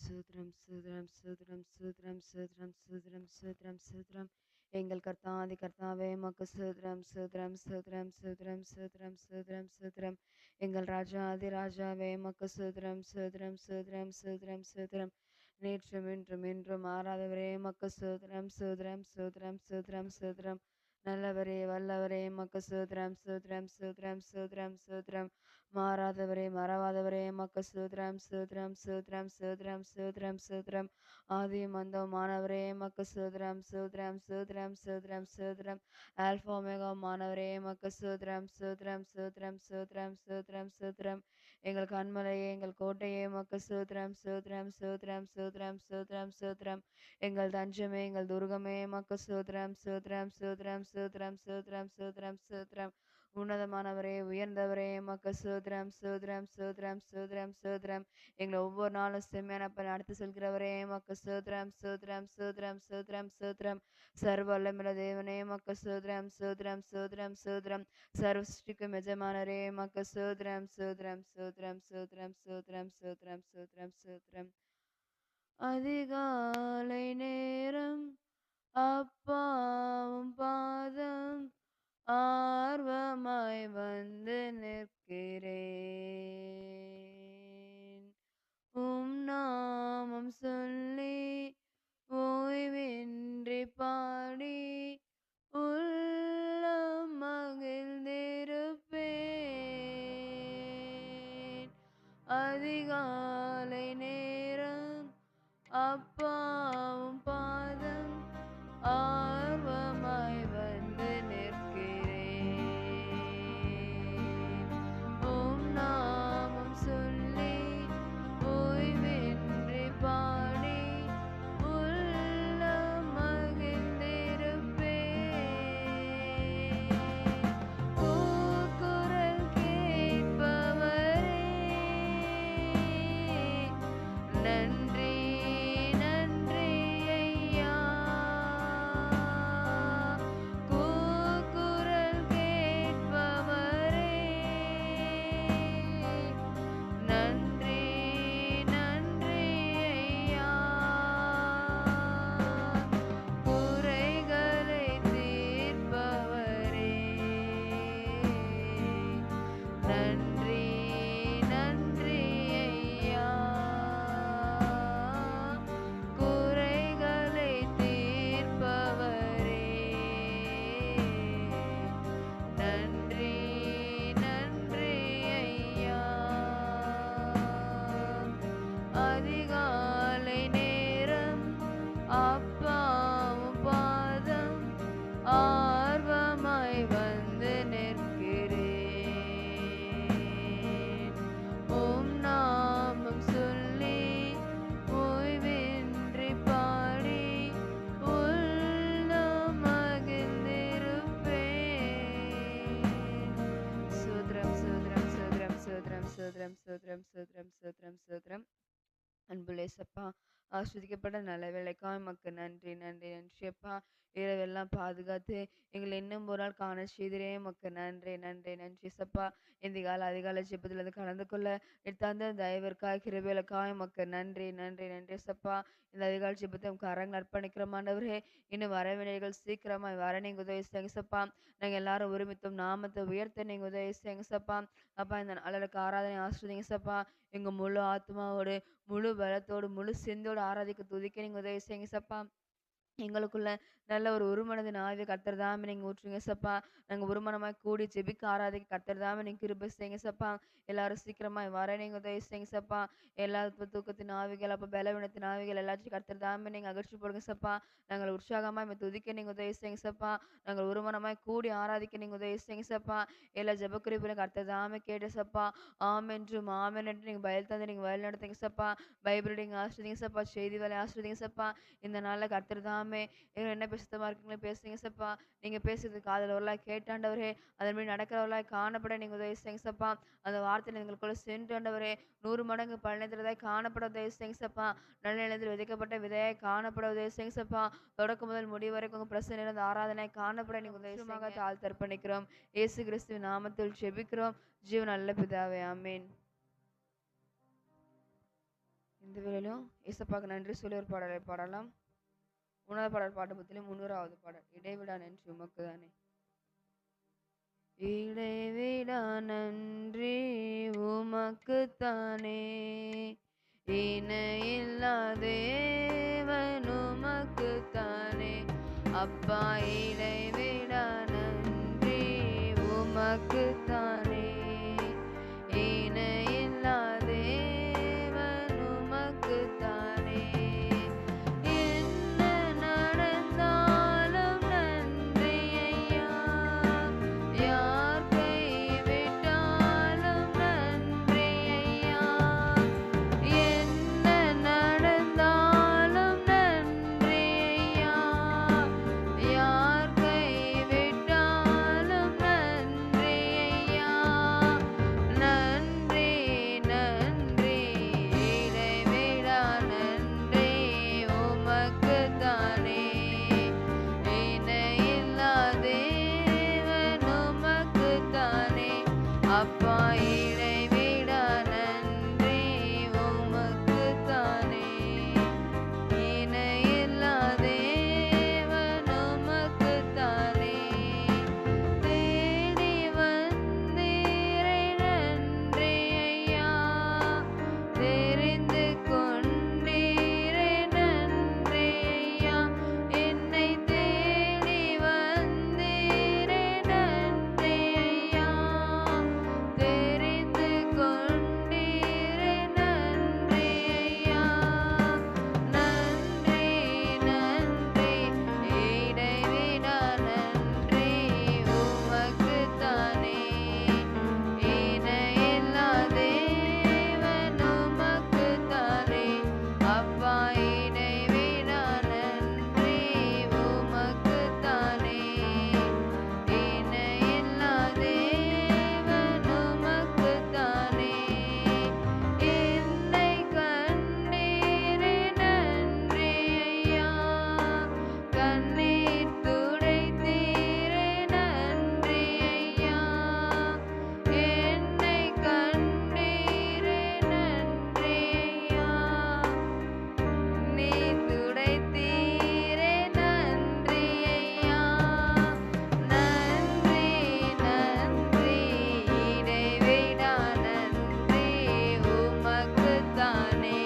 சூத்ரம் சூத்ரம் சூத்ரம் சூத்ரம் சூத்ரம் சூத்ரம் சூத்ரம் சூத்ரம் எங்கள் கர்த்தாதி கர்த்தாவே மக்கு சூத்ரம் சூத்ரம் சூத்ரம் சூத்ரம் சூத்ரம் சூத்ரம் சூத்ரம் எங்கள் ராஜாதி ராஜாவே மக்கு சூத்ரம் சூத்ரம் சூத்ரம் சூத்ரம் சூத்ரம் நேற்றும் இன்றும் இன்றும் மாறாதவரே மக்கு சூத்ரம் சூத்ரம் சூத்ரம் சூத்ரம் சூத்ரம் நல்லவரே வல்லவரே மக்கு சூத்ரம் சூத்ரம் சூத்ரம் சூத்ரம் சூத்ரம் மாறாதவரே மறவாதவரே மக்கு சூத்ரம் சூத்ரம் சூத்ரம் சூத்ரம் சூத்ரம் சூத்ரம் ஆதியும் அந்தமானவரே மக்கு சூத்ரம் சூத்ரம் சூத்ரம் சூத்ரம் சூத்ரம் ஆல்பா ஒமேகா மானவரே மக்கு சூத்ரம் சூத்ரம் சூத்ரம் சூத்ரம் சூத்ரம் சூத்ரம் எங்கள் கண்மலையே எங்கள் கோட்டையே மக்கு சூத்ரம் சூத்ரம் சூத்ரம் சூத்ரம் சூத்ரம் சூத்ரம் எங்கள் தஞ்சமே எங்கள் துர்கமே மக்கு சூத்ரம் சூத்ரம் சூத்ரம் சூத்ரம் சூத்ரம் சூத்ரம் சூத்ரம் உன்னதமானவரே உயர்ந்தவரே மக்கு சூத்ரம் சூத்ரம் சூத்ரம் சூத்ரம் சூத்ரம் எங்களை ஒவ்வொரு நாளும் செம்மையான நடத்தி செல்கிறவரே மக்கு சூத்ரம் சூத்ரம் சூத்ரம் சூத்ரம் சூத்ரம் சர்வ வல்லமையுள்ள தேவனே மக்கு சூத்ரம் சூத்ரம் சூத்ரம் சூத்ரம் சர்வ சிருஷ்டிக்கும் எஜமானரே மக்கு சூத்ரம் சூத்ரம் சூத்ரம் சூத்ரம் சூத்ரம் சூத்ரம் சூத்ரம் சூத்ரம் அதிகாலை நேரம் அப்பாவும் பாதம் ஆர்வமாய் வந்து நிற்கிறேன் நாமம் சொல்லி ஓய்வின்றி பாடி உள்ளம் மகிழ்ந்திருப்பேன் அதிகாலை நேரம் அப்பாவும் பாதம் ஆர்வமாய் வந்து நிற்கிறேன் நாமம் சொல்லி ஓய்வின்றி பாடி உள்ளம் மகிழ்ந்திருப்பேன் கூக்குரல் கேட்பவரே நன்றி நன்றி ஐயா கூக்குரல் கேட்பவரே நன்றி நன்றி ஐயா குறைகளை தீர்ப்பவரே நன்றி நன்றி ஐயா குறைகளை தீர்ப்பவரே நன்றி நன்றி ஐயா அதிகாலை நேரம் அப்பாவும் பாதம் ஆர்வமாய் வந்து நிற்கிறேன் நாமம் சொல்லி ஓய்வின்றி பாடி உள்ளம் மகிழ்ந்திருப்பேன் சூத்ரம் சூத்ரம் சூத்ரம் சூத்ரம் சூத்ரம் சூத்ரம் சூத்ரம் சூத்ரம் சூத்ரம் அன்புலே சப்பா ஆஸ்வதிக்கப்பட்ட நல்ல வேலைக்காக உமக்கு நன்றி நன்றி நன்றி அப்பா இரவெல்லாம் பாதுகாத்து எங்களை இன்னும் ஒரு நாள் காண செய்திரே உமக்கு நன்றி நன்றி நன்றி சப்பா இந்த கால அதிகாலை ஜெபத்தில் வந்து கலந்து கொள்ள தந்த தயவிற்காக கிருபைகளுக்காக உமக்கு நன்றி நன்றி நன்றி சப்பா இந்த அதிகாலை ஜெபத்தை உங்க அரங்க அர்ப்பணிக்கிறோம் ஆண்டவரே இன்னும் வரவினைகள் சீக்கிரமாய் வர நீங்க உதவி செய்யுங்க சப்பா நாங்கள் எல்லாரும் ஒருமித்தும் நாமத்தை உயர்த்த நீங்க உதவி செய்யுங்க சப்பா அப்பா இந்த நாளுக்கு ஆராதனை ஆஸ்வதிங்க சப்பா எங்க முழு ஆத்மாவோடு முழு பலத்தோடு முழு சிந்தோடு ஆராதிக்க துதிக்க நீங்க உதவி செய்யுங்க சப்பா எங்களுக்குள்ள நல்ல ஒரு ஒருமனதின் ஆவியை கர்த்தர் தாமே நீங்க ஊற்றுங்க சப்பா நாங்க ஒருமனமாய் கூடி ஜெபிக்க ஆராதிக்க கர்த்தர் தாமே நீங்க கிருபை செய்யுங்க சப்பா எல்லாரும் சீக்கிரமாய் வர நீங்க உதவி செய்யுங்க சப்பா எல்லா தூக்கத்தின் ஆவிகள் அப்ப பலவீனத்தின் ஆவிகள் எல்லாத்தையும் கர்த்தர் தாமே நீங்க அகற்றி போடுங்க சப்பா நாங்கள் உற்சாகமாய் துதிக்க நீங்க உதவி செய்யுங்க சப்பா நாங்கள் ஒருமனமாய் கூடி ஆராதிக்க நீங்க உதவி செய்யுங்க சப்பா எல்லா ஜெபக்குறிப்புகளும் கர்த்தர் தாமே கேட்டு சப்பா ஆமென்றும் ஆமென் என்று நீங்க பயல் தந்து நீங்க வயல் நடத்துங்க சப்பா பைபிள் நீங்க ஆஸ்வதிங்க சப்பா செய்தி வேலை ஆஸ்வதிங்க சப்பா இந்த நாள்ல கர்த்தர் தாமே என்ன பேசுறதமா இருக்குங்களே பேசுங்க சப்பா நீங்க பேசுறது காதலவர்களாய் கேட்டாண்டவரே அதன்படி நடக்கிறவர்களாய் காணப்பட நீங்க உதவி செய்யுங்க சப்பா அந்த வார்த்தையில் எங்களுக்குள்ள சென்றாண்டவரே 100 மடங்கு பழனித்திரதாய் காணப்பட உதவி செய்யுங்க சப்பா நல்ல நிலத்தில் விதைக்கப்பட்ட விதையாய் காணப்பட உதவி செய்யுங்க சப்பா தொடக்கம் முதல் முடிவு வரைக்கும் உங்க பிரசன்ன இருந்த ஆராதனை காணப்பட நீங்க உதவிமாக தாழ் தர்ப்பணிக்கிறோம் இயேசு கிறிஸ்துவின் நாமத்தில் ஜெபிக்கிறோம் ஜீவன் நல்ல பிதாவே ஆமென். இந்த வேளையிலும் ஏசப்பாக்கு நன்றி சொல்லி ஒரு பாடலை பாடலாம். உணவு பாடல் பாட்டு புத்திலே 300வது பாடல். இடைவிடா நன்றி உமக்கு தானே. இடைவிடா நன்றி உமக்குத்தானே, இணையில்லா தேவன் உமக்குத்தானே. அப்பா இடைவிடா நன்றி உமக்குத்தானே, இணையில்லா தேவன் உமக்குத்தானே. என்ன நடந்தாலும் நன்றி ஐயா, யார் கைவிட்டாலும் நன்றி ஐயா. என்ன நடந்தாலும் நன்றி ஐயா, யார் கைவிட்டாலும் நன்றி ஐயா. நன்றி நன்றி இடைவிடா நன்றி உமக்குத்தானே, இணையில்லா தேவன் உமக்குத்தானே. அப்பா இடைவிடா நன்றி உமக்குத்தானே, இணையில்லா தேவன் உமக்குத்தானே. தேடி வந்தீரே நன்றி ஐயா, தெரிந்து கொண்டீரே நன்றி ஐயா. என்னை தேடி வந்தீரே நன்றி ஐயா, தெரிந்து கொண்டீரே நன்றி ஐயா. நன்றி நன்றி இடைவிடா நன்றி உமக்குத்தானே, இணையில்லா தேவன் உமக்குத்தானே. அப்பா இடைவிடா நன்றி உமக்குத்தானே, இணையில்லா தேவன் உமக்குத்தானே. என்னை கண்டீரே நன்றி ஐயா, கண்ணீர் துடைத்தீரே நன்றி ஐயா. என்னை கண்டீரே நன்றி ஐயா, நீர் துடைத்தீரே நன்றி ஐயா. நன்றி நன்றி இடைவிடா நன்றி உமக்குத்தானே,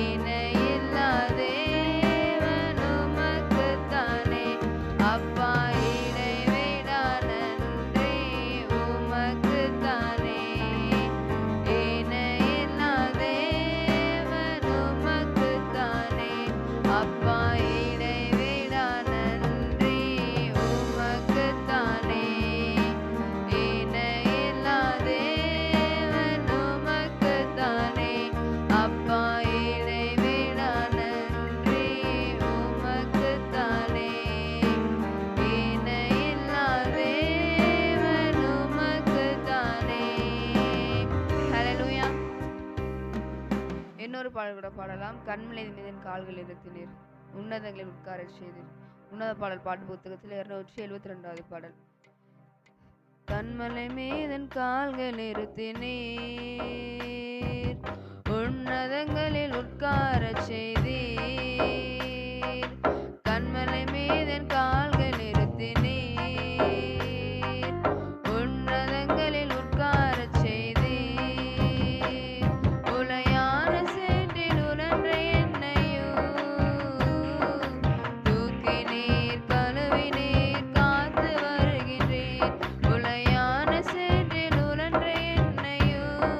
இணையில்லா தேவன் உமக்குத்தானே. அப்பா இடைவிடா நன்றி உமக்குத்தானே, இணையில்லா தேவன் உமக்குத்தானே. அப்பா இடைவிடா நன்றி உமக்குத்தானே, இணையில்லா தேவன் உமக்குத்தானே. அப்பா இடைவிடா நன்றி உமக்குத்தானே, இணையில்லா தேவன் உமக்குத்தானே. ஹல்லேலூயா. இன்னொரு பாடல் கூட பாடலாம். கண்மலை மீதன் கால்கள் நிறுத்தினீர், உன்னதங்களில் உட்காரச் செய்தீர். உன்னத பாடல் பாட்டு புத்தகத்தில் 272வது பாடல். கண்மலை மீதன் கால்கள் நிறுத்தினீர், உன்னதங்களில் உட்காரச் செய்தீர். கண்மலை மீதன் கால்கள் நிறுத்தினீர், உன்னதங்களில் உட்காரச் செய்தீர். உலையான சேற்றில் உழன்ற என்னையும் தூக்கினீர், கழுவினீர், காத்து வருகின்றீர். உலையான சேற்றில் உழன்ற என்னையும்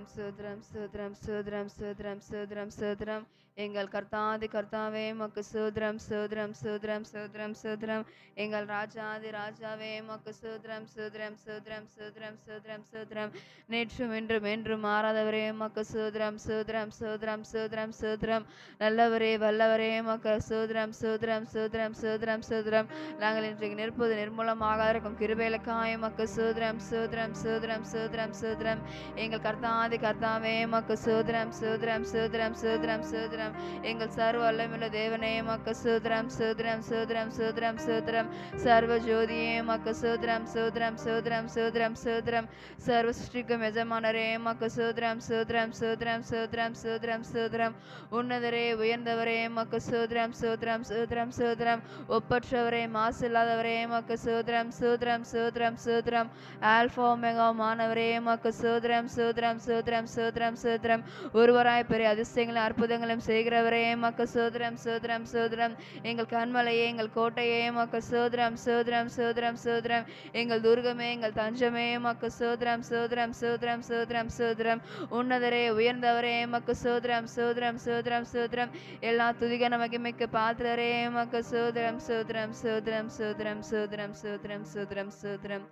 சோத்ரம் சோத்ரம் சோத்ரம் சோத்ரம் சோத்ரம் சோத்ரம் எங்கள் கர்த்தாதி கர்த்தாவே மக்கு சோத்ரம் சோத்ரம் சோத்ரம் சோத்ரம் சோத்ரம் எங்கள் ராஜாதி ராஜாவே மக்கு சோத்ரம் சோத்ரம் சோத்ரம் சோத்ரம் சோத்ரம் சோத்ரம் நேற்றும் என்றும் என்றும் மாறாதவரே மக்கு சோத்ரம் சோத்ரம் சோத்ரம் சோத்ரம் சோத்ரம் நல்லவரே வல்லவரே மக்கு சோத்ரம் சோத்ரம் சோத்ரம் சோத்ரம் சோத்ரம் நாங்கள் இன்றைக்கு நிற்பது நிர்மூலமாக இருக்கும் கிருபைகளுக்காய் மக்கு சோத்ரம் சோத்ரம் சோத்ரம் சோத்ரம் சோத்ரம் எங்கள் கர்த்தாதி கர்த்தாவே மக்கு சோத்ரம் சோத்ரம் சோத்ரம் சோத்ரம் சோத்ரம் எங்கள் சர்வ வல்லமையுள்ள தேவனே மக்கு சோத்ரம் சோத்ரம் சோத்ரம் சோத்ரம் சோத்ரம் சர்வ ஜோதியே மக்கு சோத்ரம் சோத்ரம் சோத்ரம் சோத்ரம் சோத்ரம் சர்வ சிருஷ்டிக்கும் எஜமானரே மக்கு சோத்ரம் சோத்ரம் சோத்ரம் சோத்ரம் சோத்ரம் சோத்ரம் உன்னதரே உயர்ந்தவரே மக்கு சோத்ரம் சோத்ரம் சோத்ரம் சோத்ரம் ஒப்பற்றவரே மாசில்லாதவரே மக்கு சோத்ரம் சோத்ரம் சோத்ரம் சோத்ரம் ஆல்பா ஒமேகா மானவரே மக்கு சோத்ரம் சோத்ரம் சோத்ரம் சோத்ரம் சோத்ரம் ஒருவராய் பெரிய அதிசயங்களும் அற்புதங்களும் செய்கிறவரே மக்கு சோத்ரம் சோத்ரம் சோத்ரம் எங்கள் கண்மலையே எங்கள் கோட்டையே மக்கு சோத்ரம் சோத்ரம் சோத்ரம் சோத்ரம் எங்கள் துர்கமே எங்கள் தஞ்சமே மக்கு சோத்ரம் சோத்ரம் சோத்ரம் சோத்ரம் சோத்ரம் உன்னதரே உயர்ந்தவரே மக்கு சோத்ரம் சோத்ரம் சோத்ரம் சோத்ரம் எல்லா துதிகன மகிமைக்கு பாத்திரரே மக்கு சோத்ரம் சோத்ரம் சோத்ரம் சோத்ரம் சோத்ரம் சோத்ரம் சோத்ரம் சோத்ரம்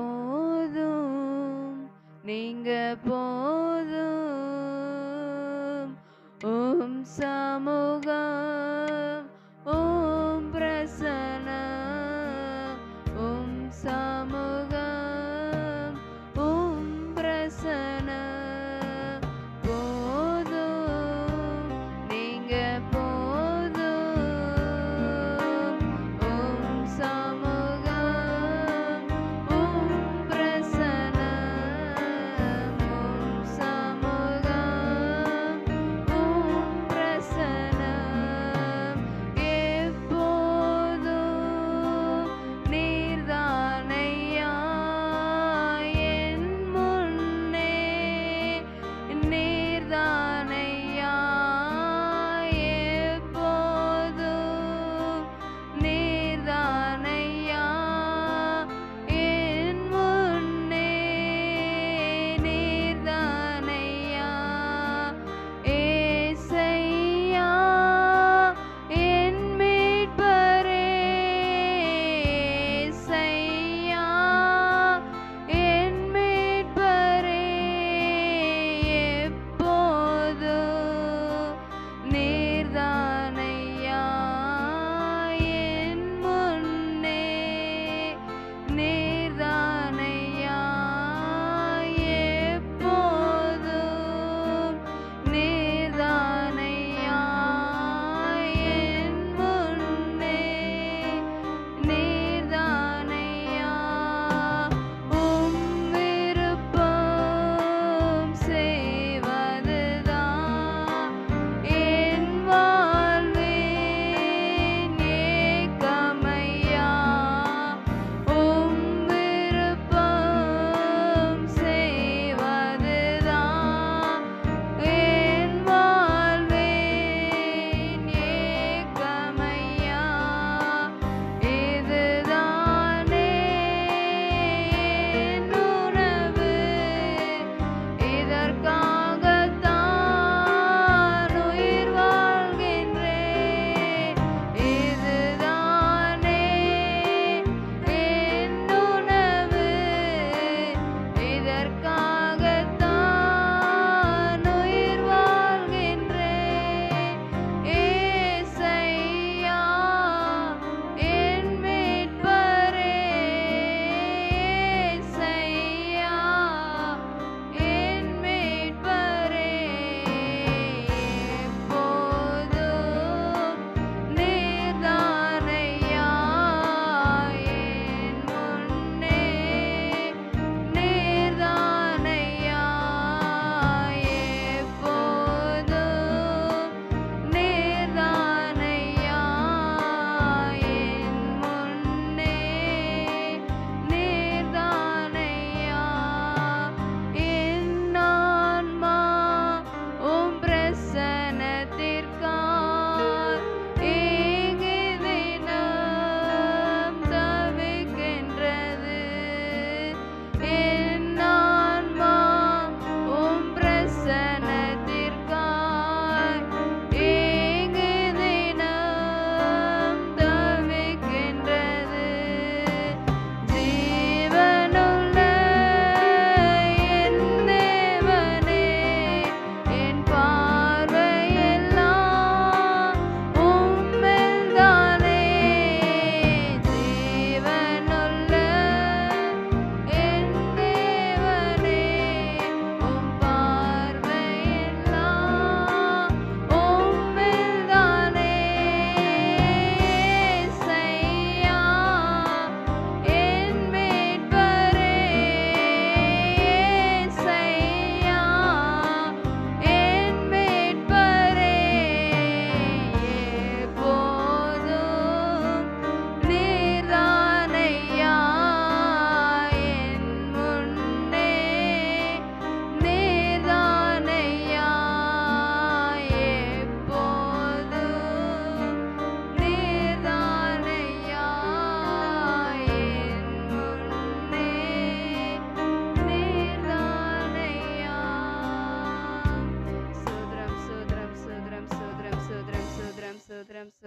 போதும் நீங்க போதும் ஓம் சமூகம் ஓம் பிரசனம் ஓம் சமூகம் ஓம் பிரசனம் போதும் நீங்க போதும் ஓம் சமூகம் ஓம் பிரசனம் ஓம் சமூகம் ஓம் பிரசனம்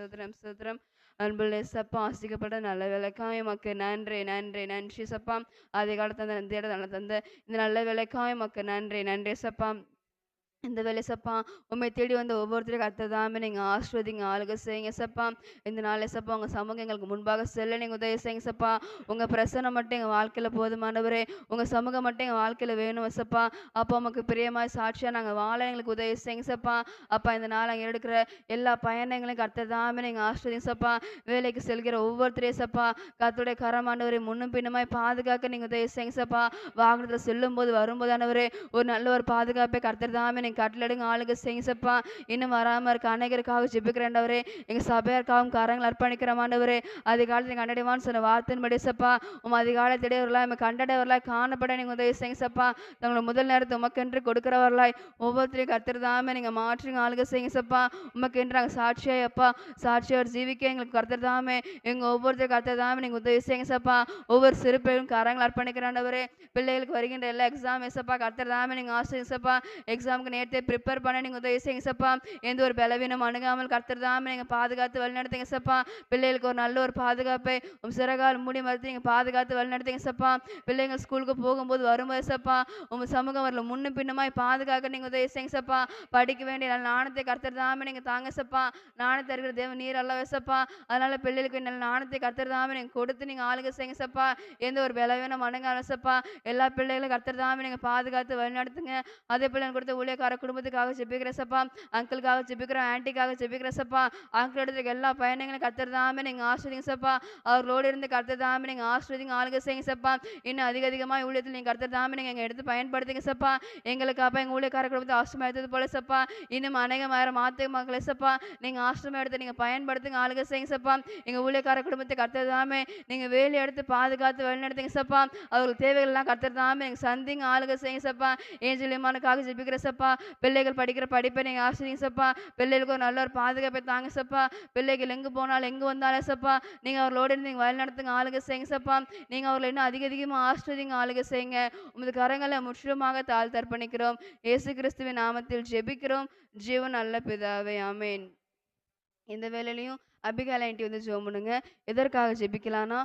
சோதரம் சோதரம். அன்புள்ள ஏசப்பா, ஆசிக்கப்பட்ட நல்ல வேலைக்காய் உமக்கு நன்றி நன்றி நன்றி ஏசப்பா. ஆதி காலத்து தந்த இந்த இடம் தந்த இந்த நல்ல வேலைக்காய் உமக்கு நன்றி நன்றி ஏசப்பா. இந்த வேலை சப்பா உண்மை தேடி வந்த ஒவ்வொருத்தரையும் கத்ததாமே நீங்கள் ஆஸ்வதிங்க ஆளுக செய்யுங்க சப்பா. இந்த நாளை சப்பா உங்கள் சமூகம் எங்களுக்கு முன்பாக செல்ல நீங்கள் உதவி செய்யுங்க சப்பா. உங்கள் பிரசனம் மட்டும் எங்கள் வாழ்க்கையில் போதுமானவரே, உங்கள் சமூகம் மட்டும் எங்கள் வாழ்க்கையில் வேணும் சப்பா. அப்போ உமக்கு பிரியமாய் சாட்சியாக நாங்கள் வாழ எங்களுக்கு உதவி செய்யுங்க சப்பா. அப்பா இந்த நாள் அங்கே எடுக்கிற எல்லா பயணங்களையும் கத்ததாமே நீங்கள் ஆஸ்வதிங்க சப்பா. வேலைக்கு செல்கிற ஒவ்வொருத்தரையும் சப்பா கத்துடைய கரமானவரை முன்னும் பின்னுமாய் பாதுகாக்க நீங்கள் உதவி செய்யுங்க சப்பா. வாகனத்தில் செல்லும் போது வரும்போதானவரே ஒரு நல்ல ஒரு பாதுகாப்பை கத்ததாமே கட்டளடுங்க ஆளுங்க செய்யுங்கப்பா. இன்னும் வராமல் இருக்க அநேகருக்காக ஜெபிக்கிறேன்டவரே, எங்கள் சபையாருக்காகவும் கரங்கள் அர்ப்பணிக்கிற மாண்டவரே. அதிகாலத்தில் கண்டடைவான்னு சொன்ன வார்த்தையின்படி சப்பா அதிகாலத்திடையவர்களாய் நம்ம கண்டடைவர்களாய் காணப்பட நீங்கள் உதவி செய்யுங்கப்பா. தங்களை முதல் நேரத்தை உமக்கென்று கொடுக்கிறவர்களாய் ஒவ்வொருத்தரையும் கத்திரதாமே நீங்கள் மாற்றுங்க ஆளுங்க செய்யுங்கப்பா. உமக்கென்று நாங்கள் சாட்சியாய் அப்பா சாட்சியோர் ஜீவிக்க எங்களுக்கு கத்திரதாமே எங்கள் ஒவ்வொருத்தரும் கத்திரதாமே நீங்கள் உதவி செய்யுங்கப்பா. ஒவ்வொரு சிறுப்பையும் கரங்கள் அர்ப்பணிக்கிறாண்டவரே. பிள்ளைகளுக்கு வருகின்ற எல்லா எக்ஸாம் எசப்பா கத்திரதாமே நீங்கள் ஆசிரியப்பா. எக்ஸாமுக்கு நேரத்தை ப்ரிப்பேர் பண்ண நீங்கள் உதவி செய்யுங்க சப்பா. எந்த ஒரு பலவீனம் அணுகாமல் கர்த்தர்தாமே நீங்கள் பாதுகாத்து வழிநடத்துங்க சப்பா. பிள்ளைகளுக்கு ஒரு நல்ல ஒரு பாதுகாப்பை சிறகால் மூடி மறுத்து நீங்கள் பாதுகாத்து வழிநடத்துங்க சப்பா. பிள்ளைங்கள் ஸ்கூலுக்கு போகும்போது வரும்போது சப்பா சமூகம் வரல முன்னும் பின்னுமாய் பாதுகாக்க நீங்கள் உதவி செய்யுங்க சப்பா. படிக்க வேண்டிய நல்ல நாணத்தை கர்த்தர்தாமே நீங்கள் தாங்க சப்பா. நாணத்தை இருக்கிற தேவ நீர் அல்லவே சப்பா. அதனால பிள்ளைகளுக்கு நல்ல நாணத்தை கர்த்தர்தாமே நீங்கள் கொடுத்து நீங்கள் ஆளுக செய்யுங்க சப்பா. எந்த ஒரு பலவீனம் அணுகாமல் சப்பா. எல்லா பிள்ளைகளும் கர்த்தர்தாமே நீங்கள் பாதுகாத்து வழிநடத்துங்க. அதே பிள்ளைங்க கொடுத்த ஊழியக்கார குடும்பத்துக்காக ஜெபிக்கிற சப்பா. அங்கிளுக்காக ஜெபிக்கிறோம், ஆன்ட்டிக்காக ஜெபிக்கிற சப்பா. அங்கிள் எடுத்துக்க எல்லா பயணங்களும் கர்த்தர்தாமே நீங்கள் ஆஸ்வதிங்க சப்பா. அவர்களோடு இருந்து கர்த்தர்தாமே நீங்கள் ஆஸ்வதிங்க ஆளுக செய்யுங்க சப்பா. இன்னும் அதிகமாக ஊழியத்தில் நீங்கள் கர்த்தர்தாமே நீங்கள் எங்கள் எடுத்து பயன்படுத்துங்க சப்பா. எங்களுக்கு அப்பா எங்கள் ஊழியக்கார குடும்பத்தை ஆசிரமம் எடுத்தது போல சப்பா. இன்னும் அநேகமாயிரம் மாத்து மக்களை சப்பா நீங்கள் ஆசிரமம் எடுத்து நீங்கள் பயன்படுத்துங்க ஆளுக செய்யுங்க சப்பா. எங்கள் ஊழியக்கார குடும்பத்தை கர்த்தர்தாமே நீங்கள் வேலை எடுத்து பாதுகாத்து வழிநடத்துங்க சப்பா. அவர்கள் தேவைகள் எல்லாம் கர்த்தர்தாமே நீங்கள் சந்திங்க ஆளுக செய்யுங்க சப்பா. ஏஞ்சலியமானுக்காக ஜெபிக்கிற சப்பா. பிள்ளைகள் படிக்கிற படிப்பை நீங்கள் ஆசிரியங்க சப்பா. பிள்ளைகளுக்கு ஒரு நல்ல ஒரு பாதுகாப்பை தாங்க சப்பா. பிள்ளைகள் எங்கே போனாலும் எங்கே வந்தாலும் சப்பா நீங்கள் அவர்களோடு இருந்து நீங்கள் வழி நடத்துங்க ஆளுக செய்யுங்க சப்பா. நீங்கள் அவர்களை இன்னும் அதிகமாக ஆஸ்வதிங்க ஆளுக செய்யுங்க. உமது கரங்களை முற்றிலுமாக தாழ்த்தர்ப்பணிக்கிறோம். இயேசு கிறிஸ்துவின் நாமத்தில் ஜெபிக்கிறோம் ஜீவன் நல்ல பிதாவே, ஆமேன். இந்த வேலையிலையும் அபிகால் ஆண்டி வந்து ஜெபம் பண்ணுங்க. எதற்காக ஜெபிக்கலான்னா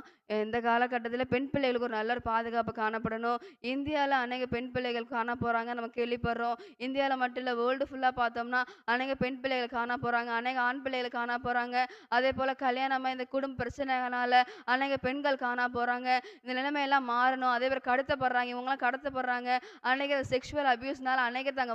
இந்த காலகட்டத்தில் பெண் பிள்ளைகளுக்கு ஒரு நல்ல ஒரு பாதுகாப்பு காணப்படணும். இந்தியாவில் அநேக பெண் பிள்ளைகள் காண போகிறாங்க, நம்ம கேள்விப்படுறோம். இந்தியாவில் மட்டும் இல்லை, வேர்ல்டு ஃபுல்லாக பார்த்தோம்னா அநேக பெண் பிள்ளைகள் காண போகிறாங்க, அநேக ஆண் பிள்ளைகள் காண போகிறாங்க. அதே போல் கல்யாணமாக இந்த குடும்ப பிரச்சனைகளால் அநேக பெண்கள் காண போகிறாங்க. இந்த நிலைமையெல்லாம் மாறணும். அதே பேர் கடத்தப்படுறாங்க, இவங்களாம் கடத்தப்படுறாங்க. அநேக செக்ஷுவல் அபியூஸ்னால அநேகர்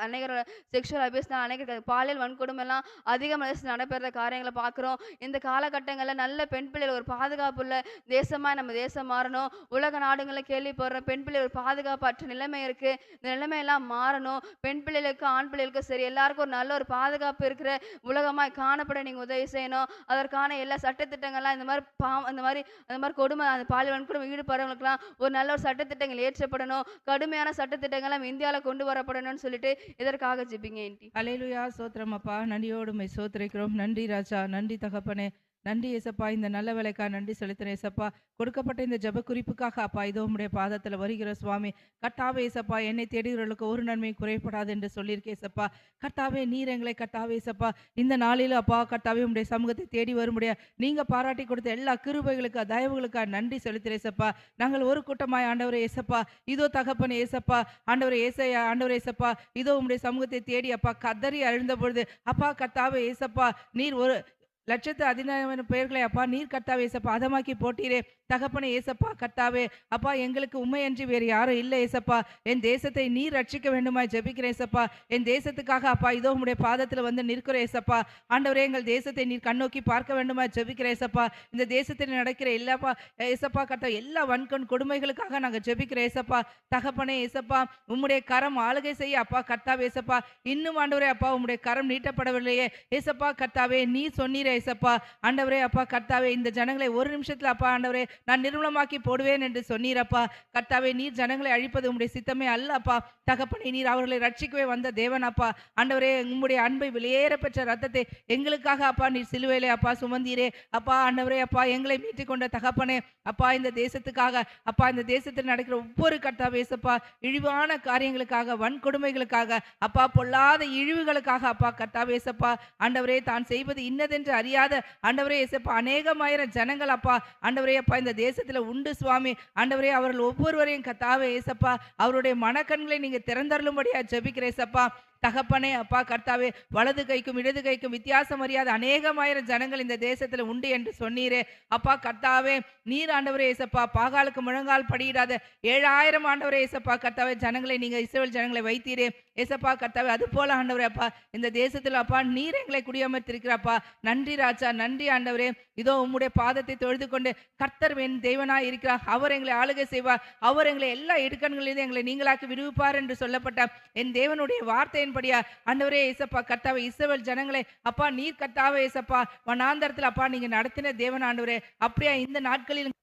அநேகர் செக்ஷுவல் அபியூஸ்னால அநேக பாலியல் வன்கொடுமைலாம் அதிகமாக நடைபெற காரியங்களை பார்க்குறோம். இந்த காலகட்டங்களில் நல்ல பெண் பிள்ளைகள் ஒரு பாதுகாப்புள்ள தேசமாக நம்ம தேசம் மாறணும். உலக நாடுகளில் கேள்விப்படுறோம் பெண் பிள்ளைகள் ஒரு பாதுகாப்பற்ற நிலைமை இருக்கு. இந்த நிலைமையெல்லாம் மாறணும். பெண் பிள்ளைகளுக்கு ஆண் பிள்ளைகளுக்கு சரி எல்லாருக்கும் ஒரு நல்ல ஒரு பாதுகாப்பு இருக்கிற உலகமாய் காணப்பட நீங்க உதவி செய்யணும். அதற்கான எல்லா சட்டத்திட்டங்கள்லாம் இந்த மாதிரி கொடுமை அந்த பாலியல் வன்கொடுமை ஈடுபடுறவங்களுக்குலாம் ஒரு நல்ல ஒரு சட்டத்திட்டங்கள் ஏற்றப்படணும். கடுமையான சட்டத்திட்டங்கள் இந்தியாவில் கொண்டு வரப்படணும்னு சொல்லிட்டு இதற்காக ஜெபிங்க. அல்லேலூயா. சோத்திரம் அப்பா, நன்றியோடு சோத்திரிக்கிறோம். நன்றி ராஜா, நன்றி தகப்பனே, நன்றி ஏசப்பா. இந்த நல்ல வேலைக்கா நன்றி செலுத்தினேன் ஏசப்பா. கொடுக்கப்பட்ட இந்த ஜப குறிப்புக்காக அப்பா இதோ உம்முடைய பாதத்தில் வருகிற சுவாமி. கர்த்தாவே ஏசப்பா, என்னை தேடுகிறவர்களுக்கு ஒரு நன்மை குறைப்படாது என்று சொல்லியிருக்கேன் ஏசப்பா. கர்த்தாவே நீர் எங்களை கர்த்தாவே ஏசப்பா இந்த நாளில் அப்பா கர்த்தாவே உம்முடைய சமூகத்தை தேடி வரும்படியா நீங்க பாராட்டி கொடுத்த எல்லா கிருபைகளுக்கு தயவுகளுக்காக நன்றி செலுத்துகிறேன் ஏசப்பா. நாங்கள் ஒரு கூட்டமாய் ஆண்டவரே ஏசப்பா இதோ தகப்பனே ஏசப்பா ஆண்டவரே ஏசையா ஆண்டவரே ஏசப்பா இதோ உம்முடைய சமூகத்தை தேடி அப்பா கதறி அழுந்த பொழுது அப்பா கர்த்தாவே ஏசப்பா நீர் ஒரு லட்சத்து 16,000 பேர்களை அப்பா நீர் கர்த்தாவே ஏசப்பா அதமாக்கி போட்டீரே தகப்பனே ஏசப்பா. கர்த்தாவே அப்பா எங்களுக்கு உண்மையன்றி வேறு யாரும் இல்லை ஏசப்பா. என் தேசத்தை நீர் ரட்சிக்க வேண்டுமாய் ஜெபிக்கிறேன் ஏசப்பா. என் தேசத்துக்காக அப்பா இதோ உம்முடைய பாதத்தில் வந்து நிற்கிறேன் ஏசப்பா. ஆண்டவரே எங்கள் தேசத்தை நீர் கண்ணோக்கி பார்க்க வேண்டுமாய் ஜெபிக்கிறேன் ஏசப்பா. இந்த தேசத்தில் நடக்கிற எல்லாப்பா ஏசப்பா கர்த்தா எல்லா வன்கொன் கொடுமைகளுக்காக நாங்கள் ஜெபிக்கிறேன் ஏசப்பா. தகப்பனே ஏசப்பா உம்முடைய கரம் ஆளுகை செய்ய அப்பா கர்த்தாவே ஏசப்பா இன்னும் ஆண்டவரே அப்பா உம்முடைய கரம் நீட்டப்படவில்லையே ஏசப்பா. கர்த்தாவே நீ சொன்னீரே ஏசப்பா. ஆண்டவரே அப்பா கர்த்தாவே இந்த ஜனங்களை ஒரு நிமிஷத்துல அப்பா ஆண்டவரே நான் நிர்மூலமாக்கி போடுவேன் என்று சொன்னீரப்பா. கர்த்தாவே, நீர் ஜனங்களை அழிப்பது உம்முடைய சித்தமே அல்ல அப்பா. தகப்பனே, நீர் அவர்களை ரட்சிக்கவே வந்த தேவன் அப்பா. ஆண்டவரே, உம்முடைய அன்பை வெளியேற பெற்ற ரத்தத்தை எங்களுக்காக அப்பா நீர் சிலுவையிலே அப்பா சுமந்தீரே அப்பா. ஆண்டவரே அப்பா, எங்களை மீட்டுக் கொண்ட தகப்பனே அப்பா, இந்த தேசத்துக்காக அப்பா, இந்த தேசத்தில் நடக்கிற ஒவ்வொரு கர்த்தாவே இயேசப்பா, இழிவான காரியங்களுக்காக, வன்கொடுமைகளுக்காக அப்பா, பொல்லாத இழிவுகளுக்காக அப்பா கர்த்தாவே இயேசப்பா, ஆண்டவரே தான் செய்வது இன்னதென்று அறியாத ஆண்டவரே இயேசப்பா அநேகமாயிரம் ஜனங்கள் அப்பா ஆண்டவரே அப்பா இந்த தேசத்துல உண்டு சுவாமி. ஆண்டவரே, அவர்கள் ஒவ்வொருவரையும் கர்த்தாவே இயேசப்பா அவருடைய மனக்கண்களை நீங்க திறந்தருளும்படியா ஜெபிக்கிறேன் இயேசப்பா. தகப்பனே அப்பா கர்த்தாவே, வலது கைக்கும் இடது கைக்கும் வித்தியாசம் அறியாத அநேகமாயிரம் ஜனங்கள் இந்த தேசத்துல உண்டு என்று சொன்னீரே அப்பா. கர்த்தாவே, நீர் ஆண்டவரே இயேசப்பா பாகாலுக்கு முழங்கால் படியிடாத 7000 ஆண்டவரே இயேசப்பா கர்த்தாவே ஜனங்களை நீங்க இஸ்ரவேல் ஜனங்களை வைத்தீரே ஏசப்பா கர்த்தாவே. அது போல ஆண்டவரே அப்பா இந்த தேசத்துல அப்பா நீர் எங்களை குடியமர்த்திருக்கிறப்பா. நன்றி ராஜா, நன்றி ஆண்டவரே. இதோ உம்முடைய பாதத்தை தொழுது கொண்டு கர்த்தர் என் தேவனாய் இருக்கிறார், அவர் எங்களை ஆளுகை செய்வார், அவர் எங்களை எல்லா இடுக்கண்களிலிருந்து எங்களை நீங்களாக்கி விடுவிப்பார் என்று சொல்லப்பட்ட என் தேவனுடைய வார்த்தையின்படியா ஆண்டவரே இயேசப்பா கர்த்தாவே, இஸ்ரவேல் ஜனங்களை அப்பா நீர் கர்த்தாவே இயேசப்பா வனாந்தரத்தில் அப்பா நீங்க நடத்தின தேவன் ஆண்டவரே. அப்படியா இந்த நாட்களில்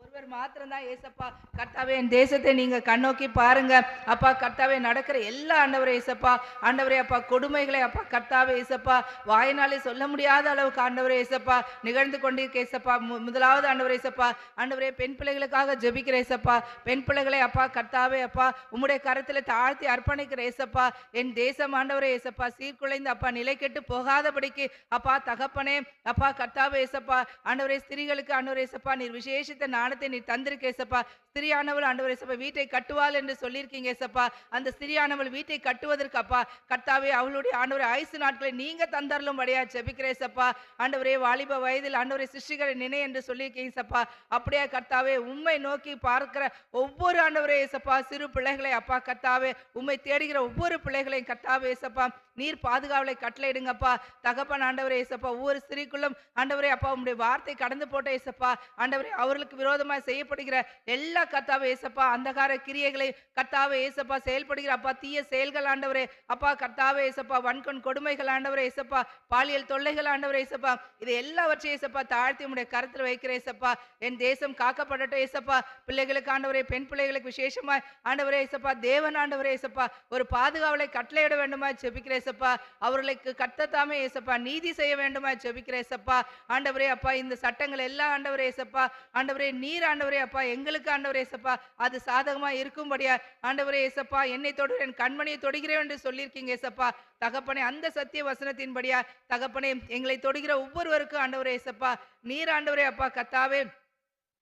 ஒருவர் மாத்திரம் தான் ஏசப்பா கர்த்தாவே, என் தேசத்தை நீங்க கண்ணோக்கி பாருங்க அப்பா. கர்த்தாவே, நடக்கிற எல்லா ஆண்டவரே ஏசப்பா ஆண்டவரே அப்பா கொடுமைகளை அப்பா கர்த்தாவே ஏசப்பா வாயினாலே சொல்ல முடியாத அளவுக்கு ஆண்டவரே ஏசப்பா நிகழ்ந்து கொண்டிருக்க ஏசப்பா. முதலாவது ஆண்டவரே ஏசப்பா ஆண்டவரே, பெண் பிள்ளைகளுக்காக ஜெபிக்கிற ஏசப்பா. பெண் பிள்ளைகளை அப்பா கர்த்தாவே அப்பா உம்முடைய கரத்துல தாழ்த்தி அர்ப்பணிக்கிற ஏசப்பா. என் தேசம் ஆண்டவரே ஏசப்பா சீர்குலைந்து அப்பா நிலை கெட்டு போகாதபடிக்கு அப்பா தகப்பனே அப்பா கர்த்தாவே ஏசப்பா ஆண்டவரே, ஸ்திரீகளுக்கு ஆண்டவரே ஏசப்பா நீர் விசேஷித்த ஞானத்தை நீ தந்திருக்க ஏசப்பா. ஸ்திரியானவள் ஆண்டவரே ஏசப்பா வீட்டை கட்டுவாள் என்று சொல்லியிருக்கீங்க ஏசப்பா. அந்த ஸ்திரியானவள் வீட்டை கட்டுவதற்கு அப்பா கர்த்தாவே அவளுடைய ஆண்டவரே ஆயுசு நாட்களை நீங்க தந்தரலும்படியா ஜெபிக்கிறேன் ஏசப்பா. ஆண்டவரே, வாலிப வயதில் ஆண்டவரே சிருஷ்டிகளை நினை என்று சொல்லியிருக்கீங்க ஏசப்பா. அப்படியே கர்த்தாவே உம்மை நோக்கி பார்க்கிற ஒவ்வொரு ஆண்டவரே ஏசப்பா சிறு பிள்ளைகளை அப்பா கர்த்தாவே உம்மை தேடுகிற ஒவ்வொரு பிள்ளைகளையும் கர்த்தாவே ஏசப்பா நீர் பாதுகாவலை கட்டளையிடுங்கப்பா. தகப்பன் ஆண்டவரே ஏசப்பா ஒவ்வொரு ஸ்திரீக்குள்ளும் ஆண்டவரே அப்பா உம்முடைய வார்த்தை கடந்து போட்ட ஏசப்பா ஆண்டவரே அவர்களுக்கு விரோதமாக செய்யப்படுகிற எல்லா கர்த்தாவே ஏசப்பா அந்தகார கிரியைகளை கர்த்தாவே ஏசப்பா செயல்படுகிற அப்பா தீய செயல்கள் ஆண்டவரே அப்பா கர்த்தாவே ஏசப்பா வன்கண் கொடுமைகள் ஆண்டவரே ஏசப்பா பாலியல் தொல்லைகள் ஆண்டவரே ஏசப்பா இது எல்லாவற்றையும் ஏசப்பா தாழ்த்தி உம்முடைய கருத்தில் வைக்கிற ஏசப்பா. என் தேசம் காக்கப்படட்டும் ஏசப்பா. பிள்ளைகளுக்கு ஆண்டவரே, பெண் பிள்ளைகளுக்கு விசேஷமாய் ஆண்டவரே ஏசப்பா தேவன் ஆண்டவரே ஏசப்பா ஒரு பாதுகாவலை கட்டளையிட வேண்டுமா ஜெபிக்கிற ஏசப்பா. அவர்களுக்கு கர்த்தத்தாமே ஏசப்பா நீதி செய்ய வேண்டுமா ஜெபிக்கிற ஏசப்பா. ஆண்டவரே அப்பா இந்த சட்டங்கள் எல்லாம் ஆண்டவரே ஏசப்பா ஆண்டவரே நீர் ஆண்டவரே அப்பா எங்களுக்கு ஆண்டவரே ஏசப்பா அது சாதகமா இருக்கும்படியா ஆண்டவரே ஏசப்பா என்னை தொடுகிறேன் கண்மணியை தொடுகிறேன் என்று சொல்லியிருக்கீங்க ஏசப்பா. தகப்பனே, அந்த சத்திய வசனத்தின்படியா தகப்பனே எங்களை தொடுகிற ஒவ்வொருவருக்கும் ஆண்டவரே ஏசப்பா நீர் ஆண்டவரே அப்பா கர்த்தாவே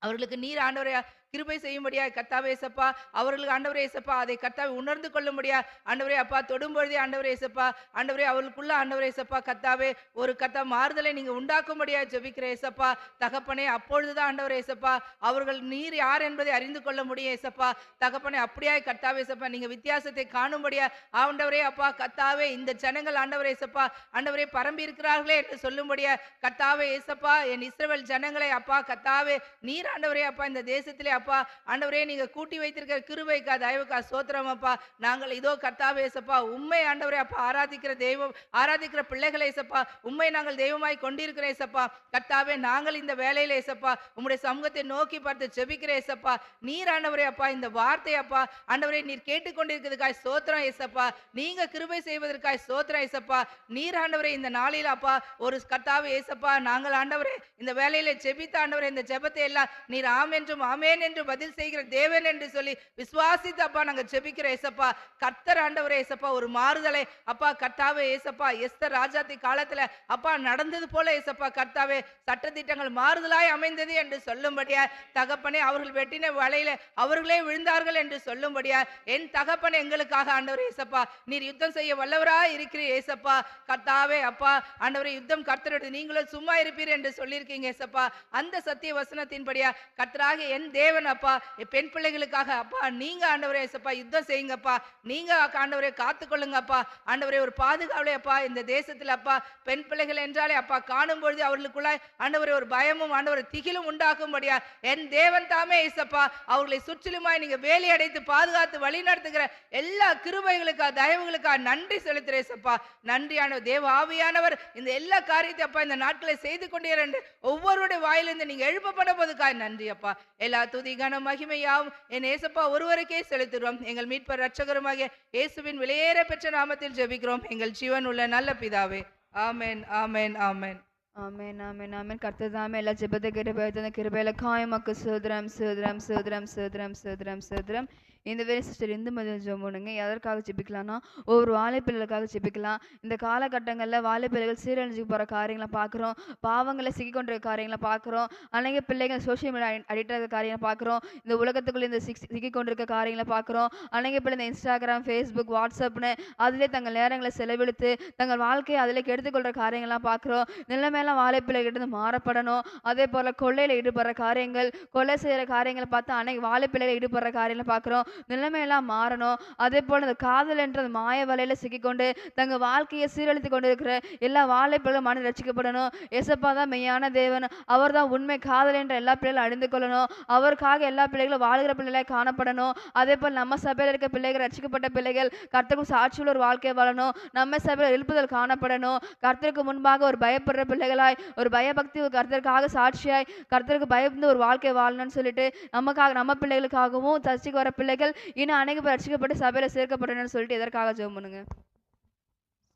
அவர்களுக்கு நீர் ஆண்டவரே கிருபை செய்யும்படியா கர்த்தாவே ஏசப்பா அவர்களுக்கு ஆண்டவரே ஏசப்பா அதை கர்த்தாவை உணர்ந்து கொள்ளும்படியா ஆண்டவரே அப்பா தொடும்பொழுதே ஆண்டவரே ஏசப்பா ஆண்டவரே அவர்களுக்குள்ள ஆண்டவரே ஏசப்பா கர்த்தாவே ஒரு கர்த்தா மாறுதலை நீங்க உண்டாக்கும்படியா ஜெபிக்கிற ஏசப்பா. தகப்பனே, அப்பொழுதுதான் ஆண்டவரே ஏசப்பா அவர்கள் நீர் யார் என்பதை அறிந்து கொள்ள முடியும் ஏசப்பா. தகப்பனே, அப்படியா கர்த்தாவே ஏசப்பா நீங்க வித்தியாசத்தை காணும்படியா ஆண்டவரே அப்பா கர்த்தாவே இந்த ஜனங்கள் ஆண்டவரே ஏசப்பா ஆண்டவரே பரம்பி இருக்கிறார்களே என்று சொல்லும்படியா கர்த்தாவே ஏசப்பா என் இஸ்ரவேல் ஜனங்களை அப்பா கர்த்தாவே நீர் ஆண்டவரே அப்பா இந்த தேசத்திலே அப்பா ஆண்டவரே நீங்க கூட்டி வைத்திருக்கிற கிருபைக்கா தயவுக்கா சோத்திரம் அப்பா. நாங்கள் இதோ கர்த்தாவே ஏசப்பா உண்மை ஆண்டவரே அப்பா ஆராதிக்கிற தெய்வம் ஆராதிக்கிற பிள்ளைகளை ஏசப்பா உண்மை நாங்கள் தெய்வமாய் கொண்டிருக்கிற ஏசப்பா. கர்த்தாவே, நாங்கள் இந்த வேலையில ஏசப்பா உம்முடைய சமூகத்தை நோக்கி பார்த்து ஜெபிக்கிற ஏசப்பா. நீர் ஆண்டவரே அப்பா இந்த வார்த்தை அப்பா ஆண்டவரே நீர் கேட்டுக்கொண்டிருக்கிறதுக்காய் சோத்திரம் ஏசப்பா. நீங்க கிருபை செய்வதற்காய் சோத்திரம் ஏசப்பா. நீர் ஆண்டவரே இந்த நாளில் அப்பா ஒரு கர்த்தாவே ஏசப்பா நாங்கள் ஆண்டவரே இந்த வேலையில ஜெபித்த ஆண்டவரே இந்த ஜெபத்தை எல்லாம் நீர் ஆம் என்றும் ஆமேன் என்று பதில் செய்கிற தேவன் என்று சொல்லி விசுவாசித்து அப்பா நாங்க ஜெபிக்கிற ஏசப்பா. கர்த்தர் ஆண்டவரே ஏசப்பா ஒரு மாறுதலை அப்பா கர்த்தாவே ஏசப்பா எஸ்தர் ராஜாத்தி காலத்துல அப்பா நடந்தது போல ஏசப்பா கர்த்தாவே சட்டதிட்டங்கள் மாறுதலாய் அமைந்தது என்று சொல்லும்படியா தகப்பனே அவர்கள் வெட்டின வலையில அவர்களே விழுந்தார்கள் என்று சொல்லும்படியா என் தகப்பனே எங்களுக்காக ஆண்டவரே ஏசப்பா நீர் யுத்தம் செய்ய வல்லவராய் இருக்கிறீர் ஏசப்பா. கர்த்தாவே அப்பா ஆண்டவரே யுத்தம் கர்த்தருடைய நீங்களும் சும்மா இருப்பீர் என்று சொல்லியிருக்கீங்க ஏசப்பா. அந்த சத்திய வசனத்தின்படியா கர்த்தராகிய என் தேவன் தேவன் அப்பா. பெண் பிள்ளைகளுக்காக அப்பா நீங்க ஆண்டவரே இயேசப்பா யுத்தம் செய்யுங்கப்பா. நீங்க ஆண்டவரே காத்துக்கொள்ளுங்கப்பா. ஆண்டவரே ஒரு பாதுகாவலே அப்பா இந்த தேசத்துல அப்பா பெண் பிள்ளைகள் என்றாலே அப்பா காணும் பொழுது அவர்களுக்குள்ளாய் ஆண்டவரே ஒரு பயமும் ஆண்டவரே திகிலும் உண்டாக்கும்படியா என் தேவன் தாமே இயேசப்பா அவர்களை சுற்றிலுமாய் நீங்க வேலி அடைத்து பாதுகாத்து வழி நடத்துகிற எல்லா கிருபைகளுக்கா தயவுகளுக்கா நன்றி செலுத்துறேன் இயேசப்பா. நன்றியான தேவ ஆவியானவர் இந்த எல்லா காரியத்தை அப்பா இந்த நாட்களை செய்து கொண்டே என்று ஒவ்வொருடைய வாயிலிருந்து நீங்க எழுப்பப்பட போதுக்காய் நன்றி அப்பா. எல்லா துதி கன மகிமையாவும் என் ஏசப்பா ஒருவருக்கே செலுத்துகிறோம். எங்கள் மீட்பர் ரட்சகருமாகிய இயேசுவின் விலையேற பெற்ற நாமத்தில் ஜெபிக்கிறோம் எங்கள் ஜீவன் உள்ள நல்ல பிதாவே. ஆமென் ஆமென் ஆமென். ஆமென் ஆமென் ஆமென். கர்த்தர் தாமே எல்லா ஜெபத்தை கேட்டு பயத்தன கிருபையிலக்காய் உமக்கு ஸ்தோத்திரம் ஸ்தோத்திரம் ஸ்தோத்திரம் ஸ்தோத்திரம் ஸ்தோத்திரம் ஸ்தோத்திரம். இந்த வேலை சிஸ்டர் இந்து மதியம் ஜெபம் பண்ணுங்க. எதற்காக ஜெபிக்கலாம்னா ஒவ்வொரு வாழைப்பிள்ளைகளுக்காக ஜெபிக்கலாம். இந்த காலகட்டங்களில் வாழைப்பிள்ளைகள் சீரழிஞ்சு போகிற காரியங்களை பார்க்குறோம். பாவங்களை சிக்கிக்கொண்டிருக்க காரியங்களை பார்க்குறோம். அநேக பிள்ளைகள் சோஷியல் மீடியா அடிக்ட் ஆகிற காரியங்களை பார்க்குறோம். இந்த உலகத்துக்குள்ளே இந்த சிக்கிக்கொண்டிருக்க காரியங்களை பார்க்குறோம். அநேக பிள்ளை இந்த இன்ஸ்டாகிராம் ஃபேஸ்புக் வாட்ஸ்அப்னு அதிலே தங்கள் நேரங்களை செலவழித்து தங்கள் வாழ்க்கையை அதிலே கெடுத்துக்கொள்கிற காரியங்கள்லாம் பார்க்குறோம். நிலைமையெல்லாம் வாழைப்பிள்ளைகிட்ட மாறப்படணும். அதே போல் கொள்ளையில் ஈடுபடுற காரியங்கள் கொலை செய்கிற காரியங்களை பார்த்து அன்னைக்கு வாழைப்பிள்ளைகள் ஈடுபடுற காரியங்களை பார்க்குறோம். நிலைமையெல்லாம் மாறணும். அதே போல் இந்த காதல் என்ற மாய வலையில சிக்கிக்கொண்டு தங்கள் வாழ்க்கையை சீரழித்து கொண்டு இருக்கிற எல்லா வாழைப்பிள்ளைகளும் மன ரட்சிக்கப்படணும். ஏசப்பா தான் மெய்யான தேவன். அவர் தான் உண்மை. காதல் என்ற எல்லா பிள்ளைகளும் அழிந்து கொள்ளணும். அவருக்காக எல்லா பிள்ளைகளும் வாழ்கிற பிள்ளைகளாக காணப்படணும். அதே போல் நம்ம சபையில் இருக்க பிள்ளைகள் ரட்சிக்கப்பட்ட பிள்ளைகள் கர்த்தருக்கும் சாட்சியுள்ள ஒரு வாழ்க்கை வாழணும். நம்ம சபையில் எழுப்புதல் காணப்படணும். கர்த்தருக்கு முன்பாக ஒரு பயப்படுற பிள்ளைகளாய் ஒரு பயபக்தி ஒரு கர்த்தருக்காக சாட்சியாய் கர்த்தருக்கு பயந்து ஒரு வாழ்க்கை வாழணும்னு சொல்லிட்டு நமக்காக நம்ம பிள்ளைகளுக்காகவும் சர்ச்சைக்கு வர பிள்ளைகள் இன்னும் அநேக பேர் ரட்சிக்கப்பட்டு சபையில சேர்க்கப்படணும்னு சொல்லிட்டு எதற்காக ஜெபம் பண்ணுங்க.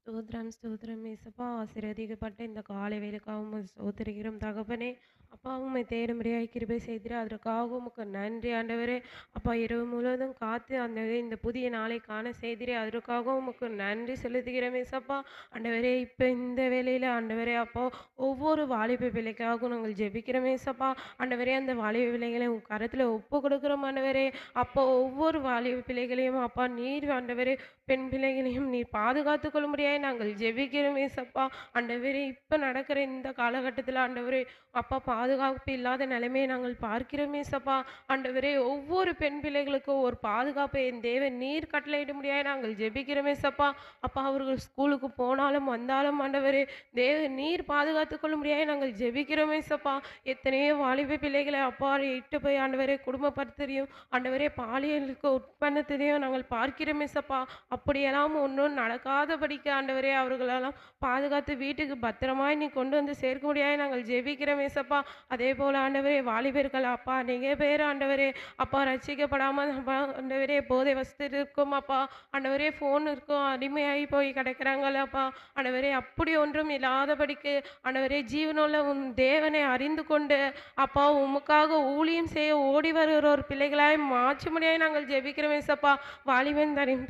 ஸ்தோத்திரம் ஸ்தோத்திரம் ஏசப்பா. ஆசீர்வதிக்கப்பட்ட இந்த காலை வேலைக்காக உம்மை ஸ்தோத்திரிக்கிறோம் தகப்பனே. அப்பா உம்மை தேடும்படியாய் கிருபை செய்திரு அதற்காக உமக்கு நன்றி ஆண்டவரே. அப்பா இரவு முழுவதும் காத்து இந்த புதிய நாளை காண செய்திரே அதற்காக உமக்கு நன்றி செலுத்துகிறோம் ஏசப்பா. ஆண்டவரே இப்போ இந்த வேளையில் ஆண்டவரே அப்பா ஒவ்வொரு வாலிப பிள்ளைக்காகவும் நாங்கள் ஜெபிக்கிறோம் ஏசப்பா. ஆண்டவரே அந்த வாலிப பிள்ளைகளை உங்கள் கரத்தில் ஒப்பு கொடுக்குறோம் ஆண்டவரே. அப்போ ஒவ்வொரு வாலிப பிள்ளைகளையும் அப்பா நீர் ஆண்டவரே பெண் பிள்ளைகளையும் நீர் பாதுகாத்து கொள்ளும்படியாய் நாங்கள் ஜெபிக்கிறோம் ஏசப்பா. ஆண்டவரே இப்போ நடக்கிற இந்த காலகட்டத்தில் ஆண்டவரே அப்பா பாதுகாப்பு இல்லாத நிலைமையை நாங்கள் பார்க்கிறோம் ஏசப்பா. ஆண்டவரே ஒவ்வொரு பெண் பிள்ளைகளுக்கும் ஒரு பாதுகாப்பை என் தேவன் நீர் கட்டளையிட முடியாது நாங்கள் ஜெபிக்கிறோம் ஏசப்பா. அப்பா அவர்கள் ஸ்கூலுக்கு போனாலும் வந்தாலும் ஆண்டவரே தேவன் நீர் பாதுகாத்து கொள்ள முடியாது நாங்கள் ஜெபிக்கிறோம் ஏசப்பா. எத்தனையோ வாலிப பிள்ளைகளை அப்பா இட்டு போய் ஆண்டவரே குடும்பப்படுத்துறையும் ஆண்டவரே பாலியலுக்கு உட்பண்ணத்தையும் நாங்கள் பார்க்கிறோம் ஏசப்பா. அப்படியெல்லாம் ஒன்றும் நடக்காதபடிக்கு ஆண்டவரே அவர்களெல்லாம் பாதுகாத்து வீட்டுக்கு பத்திரமாய் நீ கொண்டு வந்து சேர்க்க முடியாது நாங்கள் ஜெபிக்கிறோம் ஏசப்பா. அதே போல் ஆண்டவரே வாலிபர்கள் அப்பா நீங்கள் பேர் ஆண்டவரே அப்பா ரசிக்கப்படாமல் ஆண்டவரே போதை வசதி இருக்கும் அப்பா ஆண்டவரே ஃபோன் இருக்கும் அடிமையாகி போய் கிடக்கிறாங்கள அப்பா. ஆண்டவரே அப்படி ஒன்றும் இல்லாதபடிக்கு ஆண்டவரே ஜீவனுள்ள உன் தேவனை அறிந்து கொண்டு அப்பா உமக்காக ஊழியம் செய்ய ஓடி வருகிற ஒரு பிள்ளைகளாய் மாற்ற முடியாது நாங்கள் ஜெபிக்கிறோம் ஏசப்பா. வாலிபன் தரின்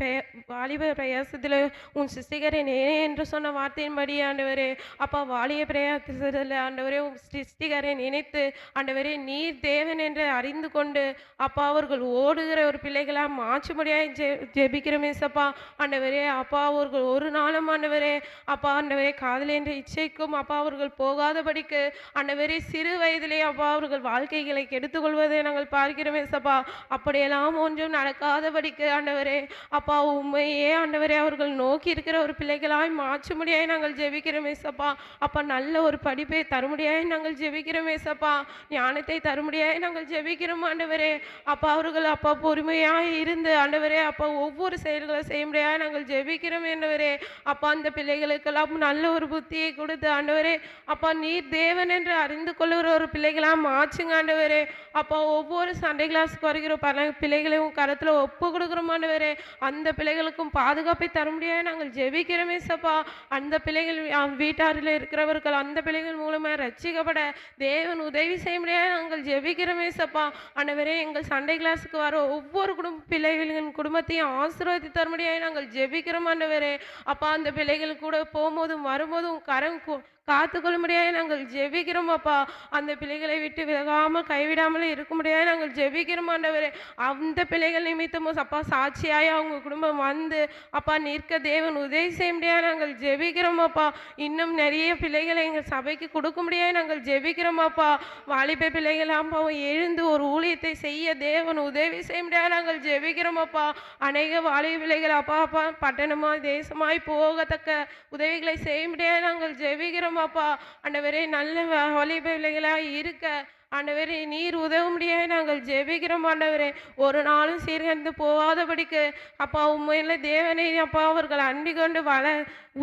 வாலிப பிரயாசத்தில் உன் சிருஷ்டிகரை நேரே என்று சொன்ன வார்த்தையின்படி ஆண்டவரே அப்பா வாலிய பிரயாசத்தில் ஆண்டவரே உன் சிருஷ்டிகரை நினைத்து ஆண்டவரே நீர் தேவன் என்று அறிந்து கொண்டு அப்பா அவர்கள் ஓடுகிற ஒரு பிள்ளைகளாக மாற்ற முடியாது ஜெபிக்கிறோம் ஏசப்பா. ஆண்டவரே அப்பா அவர்கள் ஒரு நாளும் ஆண்டவரே அப்பா ஆண்டவரே காதல் என்ற இச்சைக்கும் அப்பா அவர்கள் போகாதபடிக்கு ஆண்டவரே சிறு வயதிலே அப்பா அவர்கள் வாழ்க்கைகளை கெடுத்துக்கொள்வதை நாங்கள் பார்க்கிறோம் ஏசப்பா. அப்படியெல்லாம் ஒன்றும் நடக்காதபடிக்கு ஆண்டவரே அப்பா உண்மையே ஆண்டவரே அவர்கள் நோக்கி இருக்கிற ஒரு பிள்ளைகளாய் மாற்ற முடியாது நாங்கள் ஜெபிக்கிறோம் ஏசப்பா. அப்பா நல்ல ஒரு படிப்பை தர முடியாது நாங்கள் ஜெபிக்கிறோம் ஏசப்பா. ஞானத்தை தர முடியாது நாங்கள் ஜெபிக்கிறோம் ஆண்டவரே. அப்பா அவர்கள் அப்பா பொறுமையாக இருந்து ஆண்டவரே அப்பா ஒவ்வொரு செயல்களை செய்ய முடியாது நாங்கள் ஜெபிக்கிறோம் ஆண்டவரே. அப்பா அந்த பிள்ளைகளுக்கெல்லாம் நல்ல ஒரு புத்தியை கொடுத்து ஆண்டவரே அப்பா நீர் தேவன் என்று அறிந்து கொள்ளுகிற ஒரு பிள்ளைகளாக மாற்றுங்க ஆண்டவரே. அப்பா ஒவ்வொரு சண்டே கிளாஸுக்கு வருகிற பல பிள்ளைகளையும் கரத்தில் ஒப்பு கொடுக்குறோம் ஆண்டவரே. அந்த பிள்ளைகளுக்கும் பாதுகாப்பை தர முடியாது நாங்கள் ஜெபிக்கிறோமே சப்பா. அந்த பிள்ளைகள் வீட்டாரில் இருக்கிறவர்கள் அந்த பிள்ளைகள் மூலமாக ரட்சிக்கப்பட தேவன் உதவி செய்ய முடியாது நாங்கள் ஜெபிக்கிறோமே சப்பா. ஆண்டவரே எங்கள் சண்டே கிளாஸுக்கு வர ஒவ்வொரு பிள்ளைகளின் குடும்பத்தையும் ஆசீர்வதித்து தர முடியாது நாங்கள் ஜெபிக்கிறோம் ஆண்டவரே. அப்பா அந்த பிள்ளைகள் கூட போகும்போதும் வரும்போதும் காத்துக்கொள்ள முடியாது நாங்கள் ஜெபிக்கிறோம் அப்பா. அந்த பிள்ளைகளை விட்டு விலகாமல் கைவிடாமல் இருக்க முடியாது நாங்கள் ஜெபிக்கிறோம் ஆண்டவரே. அந்த பிள்ளைகள் நிமித்தமும் அப்பா சாட்சியாய் அவங்க குடும்பம் வந்து அப்பா நிற்க தேவன் உதவி செய்ய முடியாது நாங்கள் ஜெபிக்கிறோம் அப்பா. இன்னும் நிறைய பிள்ளைகளை எங்கள் சபைக்கு கொடுக்க முடியாது நாங்கள் ஜெபிக்கிறோம் அப்பா. வாலிப பிள்ளைகள் அப்பாவும் எழுந்து ஒரு ஊழியத்தை செய்ய தேவன் உதவி செய்ய முடியாது நாங்கள் ஜெபிக்கிறோம் அப்பா. அநேக வாலிப பிள்ளைகள் அப்பா அப்பா பட்டணமாய் தேசமாய் போகத்தக்க உதவிகளை செய்ய முடியாது நாங்கள் ஜெபிக்கிறோம் அப்பா. ஆண்டவரே நல்ல வாலிப பிள்ளைகளாய் இருக்க ஆண்டவரே நீர் உதவ முடியாது நாங்கள் ஜெபிக்கிறோம் ஆண்டவரே. ஒரு நாளும் சீர்கந்து போகாதபடிக்கு அப்பா உண்மையில தேவனை அப்பா அவர்கள் அண்டி கொண்டு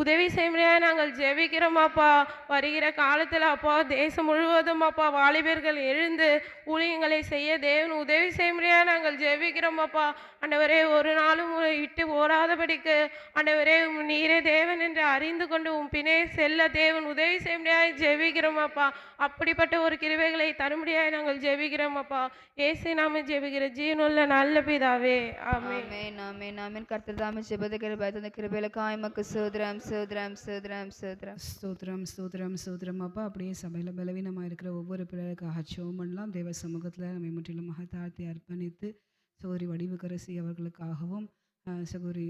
உதவி செய்ய முடியாது நாங்கள் ஜெபிக்கிறோம் அப்பா. வருகிற காலத்தில் அப்பா தேசம் முழுவதும் அப்பா வாலிபர்கள் எழுந்து ஊழியங்களை செய்ய தேவன் உதவி செய்ய முடியாது நாங்கள் ஜெபிக்கிறோம் அப்பா. ஆண்டவரே ஒரு நாளும் உம்மை விட்டு ஓடாதபடிக்கு ஆண்டவரே நீரே தேவன் என்று அறிந்து கொண்டு உன் பின்னே செல்ல தேவன் உதவி செய்ய முடியாது ஜெபிக்கிறோம் அப்பா. அப்படிப்பட்ட ஒரு கிருபைகளை தர முடியாது நாங்கள் ஜெபிக்கிறோம் அப்பா. இயேசு நாம ஜெபிக்கிற ஜீவனுள்ள நல்ல பிதாவே ஆமென். ஆமென் ஆமென் ஆமென். கர்த்தர் தாமே ஜெபத்தை கேட்பார். தந்த கிருபைகளுக்காய் எமக்கு ஸ்தோத்திரம் ஸ்தோத்திரம் ஸ்தோத்திரம் ஸ்தோத்திரம். ஸ்தோத்திரம் ஸ்தோத்திரம் ஸ்தோத்திரம் அப்பா. அப்படியே சபையில் பலவீனமாக இருக்கிற ஒவ்வொரு பிள்ளைகளுக்காக ஜெபம் பண்ணலாம். தேவ சமூகத்தில் நம்மை முற்றிலுமாக தாழ்த்தி அர்ப்பணித்து சகோதரி வடிவுக்கரசி அவர்களுக்காகவும் சகோதரி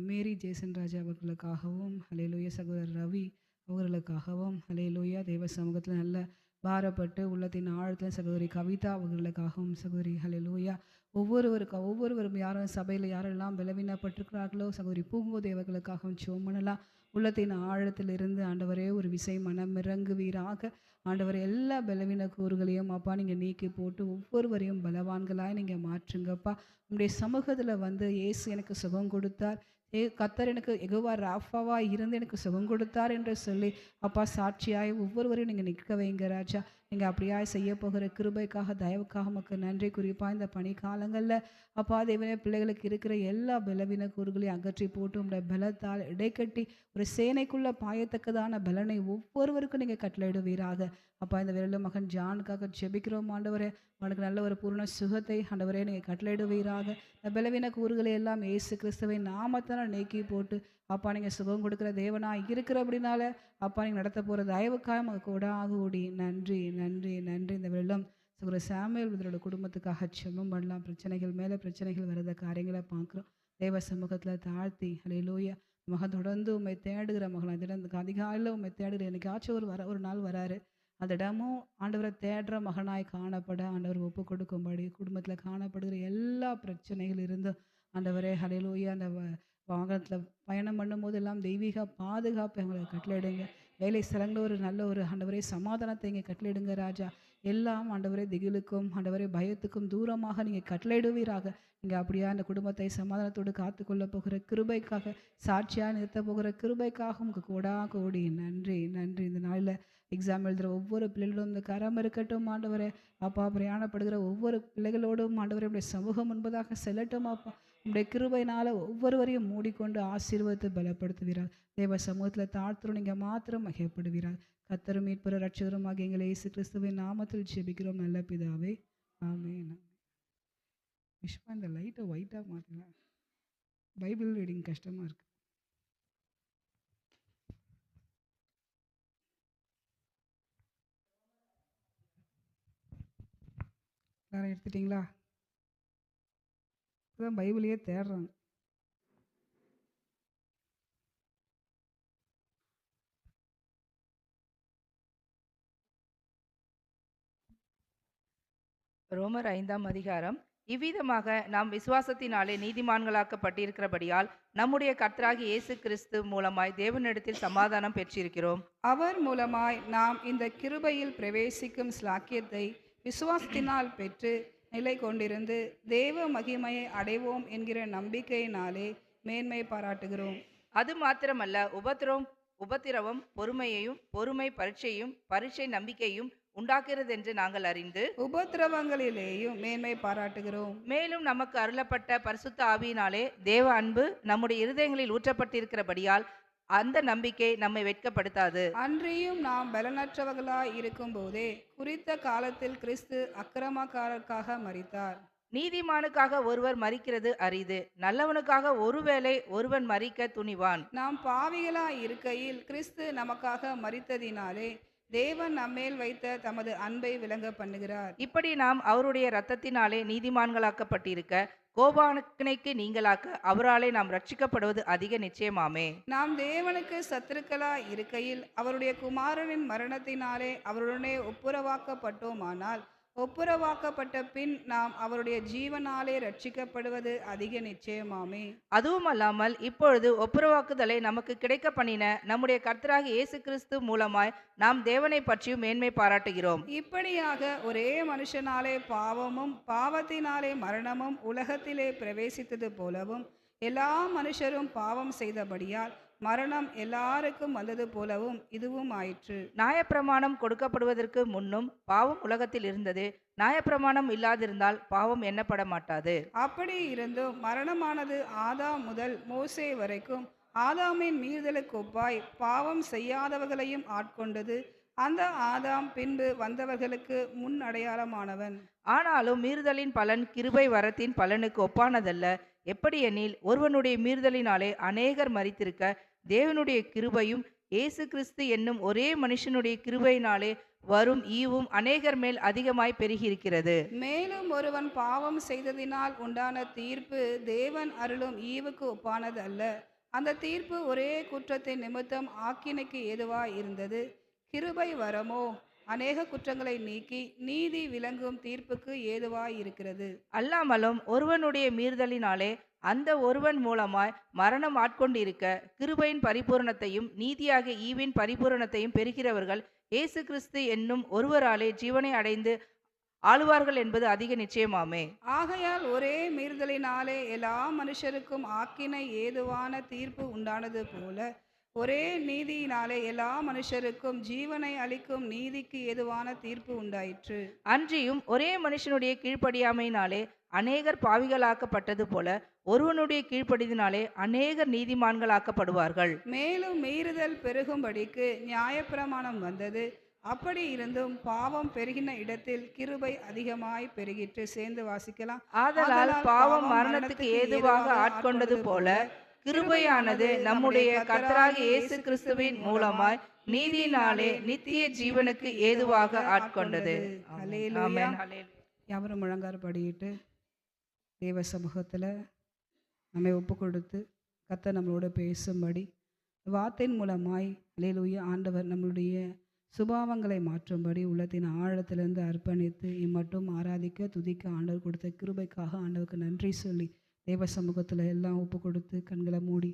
மேரி ஜேசன் ராஜா அவர்களுக்காகவும் ஹல்லேலூயா சகோதரர் ரவி அவர்களுக்காகவும் ஹல்லேலூயா தேவ சமூகத்தில் நல்ல பாரப்பட்டு உள்ளத்தின் ஆழத்தில் சகோதரி கவிதா அவர்களுக்காகவும் சகோதரி ஹல்லேலூயா ஒவ்வொருவரும் யாரும் சபையில் யாரெல்லாம் பலவீனப்பட்டிருக்கிறார்களோ சகோதரி பூங்கோதை அவர்களுக்காகவும் ஜெபம் பண்ணலாம். உள்ளத்தின் ஆழத்திலிருந்து ஆண்டவரே ஒரு விசை மனம் இறங்குவீராக. ஆண்டவர் எல்லா பலவீன கூறுகளையும் அப்பா நீங்கள் நீக்கி போட்டு ஒவ்வொருவரையும் பலவான்களாய் நீங்கள் மாற்றுங்கப்பா. உங்களுடைய சமூகத்தில் வந்து இயேசு எனக்கு சுகம் கொடுத்தார், கத்தர் எனக்கு எகோவா ராஃபாவா இருந்து எனக்கு சுகம் கொடுத்தார் என்று சொல்லி அப்பா சாட்சியாய் ஒவ்வொருவரையும் நீங்கள் நிற்க வைங்க ராஜா. நீங்கள் அப்படியாய் செய்ய போகிற கிருபைக்காக தயவுக்காக நமக்கு நன்றி. குறிப்பாக இந்த பனிக்காலங்களில் அப்பா தேவனே பிள்ளைகளுக்கு இருக்கிற எல்லா பலவீன கூறுகளையும் அகற்றி போட்டு உங்களுடைய பலத்தால் இடைக்கட்டி ஒரு சேனைக்குள்ளே பாயத்தக்கதான பலனை ஒவ்வொருவருக்கும் நீங்கள் கட்டளையிடுவீராக. அப்பா இந்த வேளையில் மகன் ஜானுக்காக ஜெபிக்கிறோம் ஆண்டவரே. அவனுக்கு நல்ல ஒரு பூர்ண சுகத்தை ஆண்டவரே நீங்கள் கட்டளையிடுவீராக. இந்த பலவீன கூறுகளை எல்லாம் இயேசு கிறிஸ்துவை நாமத்தால் நீக்கி போட்டு அப்பா நீங்கள் சுகம் கொடுக்குற தேவனாக இருக்கிற அப்படின்னால அப்பா நீங்கள் நடத்த போகிற தயவுக்காக நமக்கு கூடாக ஓடி நன்றி நன்றி நன்றி. இந்த வெள்ளம் ஒரு சாமுவேல் இதோட குடும்பத்துக்காக ஜெபம் பண்ணலாம். பிரச்சனைகள் மேலே பிரச்சனைகள் வரத காரியங்களை பார்க்குறோம். தேவ சமூகத்தில் தாழ்த்தி ஹல்லேலூயா. மகன் தொடர்ந்து உண்மை தேடுகிற மகன் திடந்து அதிகாலையில் உண்மை தேடுகிற என்னைக்காச்சும் ஒரு நாள் வராரு. அந்த இடமும் ஆண்டவரை தேடுற மகனாய் காணப்பட ஆண்டவர் ஒப்பு கொடுக்கும்படி குடும்பத்தில் காணப்படுகிற எல்லா பிரச்சனைகள் இருந்தும் ஆண்டவரே ஹல்லேலூயா. அந்த வாகனத்தில் பயணம் பண்ணும்போது எல்லாம் தெய்வீக பாதுகாப்பு எங்களை கட்டளையிடுங்க. வேலை ஸ்தலங்களில் ஒரு நல்ல ஒரு ஆண்டவரே சமாதானத்தை இங்கே கட்டளையிடுங்க ராஜா. எல்லாம் ஆண்டவரே திகிலுக்கும் ஆண்டவரே பயத்துக்கும் தூரமாக நீங்கள் கட்டளையிடுவீராக. நீங்கள் அப்படியா அந்த குடும்பத்தை சமாதானத்தோடு காத்துக்கொள்ள போகிற கிருபைக்காக சாட்சியாக நிறுத்த போகிற கிருபைக்காக உங்களுக்கு கோடி நன்றி நன்றி. இந்த நாளில் எக்ஸாம் எழுதுகிற ஒவ்வொரு பிள்ளைகளோடும் இந்த கரம் இருக்கட்டும் ஆண்டவரே. அப்பா பிரயாணப்படுகிற ஒவ்வொரு பிள்ளைகளோடும் ஆண்டவரே உடைய சமூகம் முன்பதாக செல்லட்டும் அப்பா. உடைய கிருபையினால் ஒவ்வொருவரையும் மூடிக்கொண்டு ஆசீர்வதித்து பலப்படுத்துவீரார். தேவ சமூகத்தில் தாழ்த்துறோம் நீங்கள் மாத்திரம் மகிழ்ப்படுவீரார். கர்த்தரும் மீட்பும் இரட்சகருமாகிய எங்கள் இயேசு கிறிஸ்துவின் நாமத்தில் ஜெபிக்கிறோம் நல்ல பிதாவே ஆமென். விஷ்வா இந்த லைட்டை ஒயிட்டாக மாற்றலாம். பைபிள் ரீடிங் கஷ்டமாக இருக்குது. எல்லாரும் எடுத்துட்டிங்களா? இப்போதான் பைபிளையே தேடுறாங்க. ரோமர் 5ஆம் அதிகாரம். இவ்விதமாக நாம் விசுவாசத்தினாலே நீதிமான்களாக்கப்பட்டிருக்கிறபடியால் நம்முடைய கர்த்தராகிய இயேசு கிறிஸ்து மூலமாய் தேவனிடத்தில் சமாதானம் பெற்றிருக்கிறோம். அவர் மூலமாய் நாம் இந்த கிருபையில் பிரவேசிக்கும் ஸ்லாக்கியத்தை விசுவாசத்தினால் பெற்று நிலை கொண்டிருந்து தேவ மகிமையை அடைவோம் என்கிற நம்பிக்கையினாலே மேன்மை பாராட்டுகிறோம். அது மாத்திரமல்ல, உபத்திரவம் பொறுமையையும், பொறுமை பரீட்சையும், பரீட்சை நம்பிக்கையும் உண்டாக்குகிறது என்று நாங்கள் அறிந்து உபத்திரவங்களிலேயும் மேன்மை பாராட்டுகிறோம். மேலும் நமக்கு அருளப்பட்ட பரிசுத்த ஆவியினாலே தேவ அன்பு நம்முடைய இருதயங்களில் ஊற்றப்பட்டிருக்கிறபடியால் அந்த நம்பிக்கை நம்மை வெட்கப்படுத்தாது. அன்றியும் நாம் பலனற்றவர்களாய் இருக்கும் போதே குறித்த காலத்தில் கிறிஸ்து அக்கிரமக்காரருக்காக மரித்தார். நீதிமானுக்காக ஒருவர் மரிக்கிறது அரிது, நல்லவனுக்காக ஒருவேளை ஒருவன் மரிக்க துணிவான். நாம் பாவிகளாய் இருக்கையில் கிறிஸ்து நமக்காக மரித்ததினாலே தேவன் நம்மேல் வைத்த தமது அன்பை விளங்க பண்ணுகிறார். இப்படி நாம் அவருடைய இரத்தத்தினாலே நீதிமான்களாக்கப்பட்டிருக்க, கோபாக்கினைக்கு நீங்களாக்க அவராலே நாம் ரட்சிக்கப்படுவது அதிக நிச்சயமாமே. நாம் தேவனுக்கு சத்துருக்களாய் இருக்கையில் அவருடைய குமாரனின் மரணத்தினாலே அவருடனே ஒப்புரவாக்கப்பட்டோமானால், ஒப்புரவாக்கப்பட்ட பின் நாம் அவருடைய ஜீவனாலே ரட்சிக்கப்படுவது அதிக நிச்சயமாமே. அதுவும் அல்லாமல் இப்பொழுது ஒப்புரவாக்குதலை நமக்கு கிடைக்க பண்ணின நம்முடைய கர்த்தராகிய இயேசு கிறிஸ்து மூலமாய் நாம் தேவனை பற்றியும் மேன்மை பாராட்டுகிறோம். இப்படியாக ஒரே மனுஷனாலே பாவமும் பாவத்தினாலே மரணமும் உலகத்திலே பிரவேசித்தது போலவும், எல்லா மனுஷரும் பாவம் செய்தபடியால் மரணம் எல்லாருக்கும் வந்தது போலவும் இதுவும் ஆயிற்று. நியாயப்பிரமாணம் கொடுக்கப்படுவதற்கு முன்னும் பாவம் உலகத்தில் இருந்தது. நியாயப்பிரமாணம் இல்லாதிருந்தால் பாவம் எண்ணப்பட மாட்டாது. அப்படி இருந்தும் மரணமானது ஆதாம் முதல் மோசே வரைக்கும் ஆதாமின் மீறுதலுக்கு ஒப்பாய் பாவம் செய்யாதவர்களையும் ஆட்கொண்டது. அந்த ஆதாம் பின்பு வந்தவர்களுக்கு முன் அடையாளமானவன். ஆனாலும் மீறுதலின் பலன் கிருபை வரத்தின் பலனுக்கு ஒப்பானதல்ல. எப்படியெனில் ஒருவனுடைய மீறுதலினாலே அநேகர் மரித்திருக்க, தேவனுடைய கிருபையும் இயேசு கிறிஸ்து என்னும் ஒரே மனுஷனுடைய கிருபையினாலே வரும் ஈவும் அநேகர் மேல் அதிகமாய் பெருகியிருக்கிறது. மேலும் ஒருவன் பாவம் செய்ததினால் உண்டான தீர்ப்பு தேவன் அருளும் ஈவுக்கு ஒப்பானது அல்ல. அந்த தீர்ப்பு ஒரே குற்றத்தின் நிமித்தம் ஆக்கினைக்கு ஏதுவாய் இருந்தது. கிருபை வரமோ அநேக குற்றங்களை நீக்கி நீதி விளங்கும் தீர்ப்புக்கு ஏதுவாய் இருக்கிறது. அல்லாமலும் ஒருவனுடைய மீறுதலினாலே அந்த ஒருவன் மூலமாய் மரணம் ஆட்கொண்டிருக்க, கிருபையின் பரிபூரணத்தையும் நீதியாக ஈவின் பரிபூரணத்தையும் பெறுகிறவர்கள் இயேசு கிறிஸ்து என்னும் ஒருவராலே ஜீவனை அடைந்து ஆளுவார்கள் என்பது அதிக நிச்சயமாமே. ஆகையால் ஒரே மீறுதலினாலே எல்லா மனுஷருக்கும் ஆக்கினை ஏதுவான தீர்ப்பு உண்டானது போல, ஒரே நீதியினாலே எல்லா மனுஷருக்கும் ஜீவனை அளிக்கும் நீதிக்கு ஏதுவான தீர்ப்பு உண்டாயிற்று. அன்றியும் ஒரே மனுஷனுடைய கீழ்ப்படியாமையினாலே அநேகர் பாவிகளாக்கப்பட்டது போல, ஒருவனுடைய கீழ்ப்படிதினாலே அநேகர் நீதிமான்களாக்கப்படுவார்கள். மேலும் மீறுதல் பெருகும்படிக்கு நியாயப்பிரமாணம் வந்தது. அப்படி இருந்தும் பாவம் பெருகின இடத்தில் கிருபை அதிகமாய் பெருகிற்று. சேர்ந்து வாசிக்கலாம். ஆதலால் பாவம் மரணத்துக்கு ஏதுவாக ஆட்கொண்டது போல, கிருபையானது நம்முடைய கர்த்தராகிய இயேசு கிறிஸ்துவின் மூலமாய் நீதியினாலே நித்திய ஜீவனுக்கு ஏதுவாக ஆட்கொண்டது. அல்லேலூயா. யாவரும் முழங்கார் படியிட்டு தேவ சமூகத்தில் நம்மை ஒப்பு கொடுத்து கர்த்தர் நம்மளோட பேசும்படி வார்த்தையின் மூலமாய் அல்லேலூயா ஆண்டவர் நம்மளுடைய சுபாவங்களை மாற்றும்படி உள்ளத்தின் ஆழத்திலிருந்து அர்ப்பணித்து இம்மட்டும் ஆராதிக்க துதிக்க ஆண்டவர் கொடுத்த கிருபைக்காக ஆண்டவருக்கு நன்றி சொல்லி தேவ சமூகத்தில் எல்லாம் ஒப்பு கொடுத்து கண்களை மூடி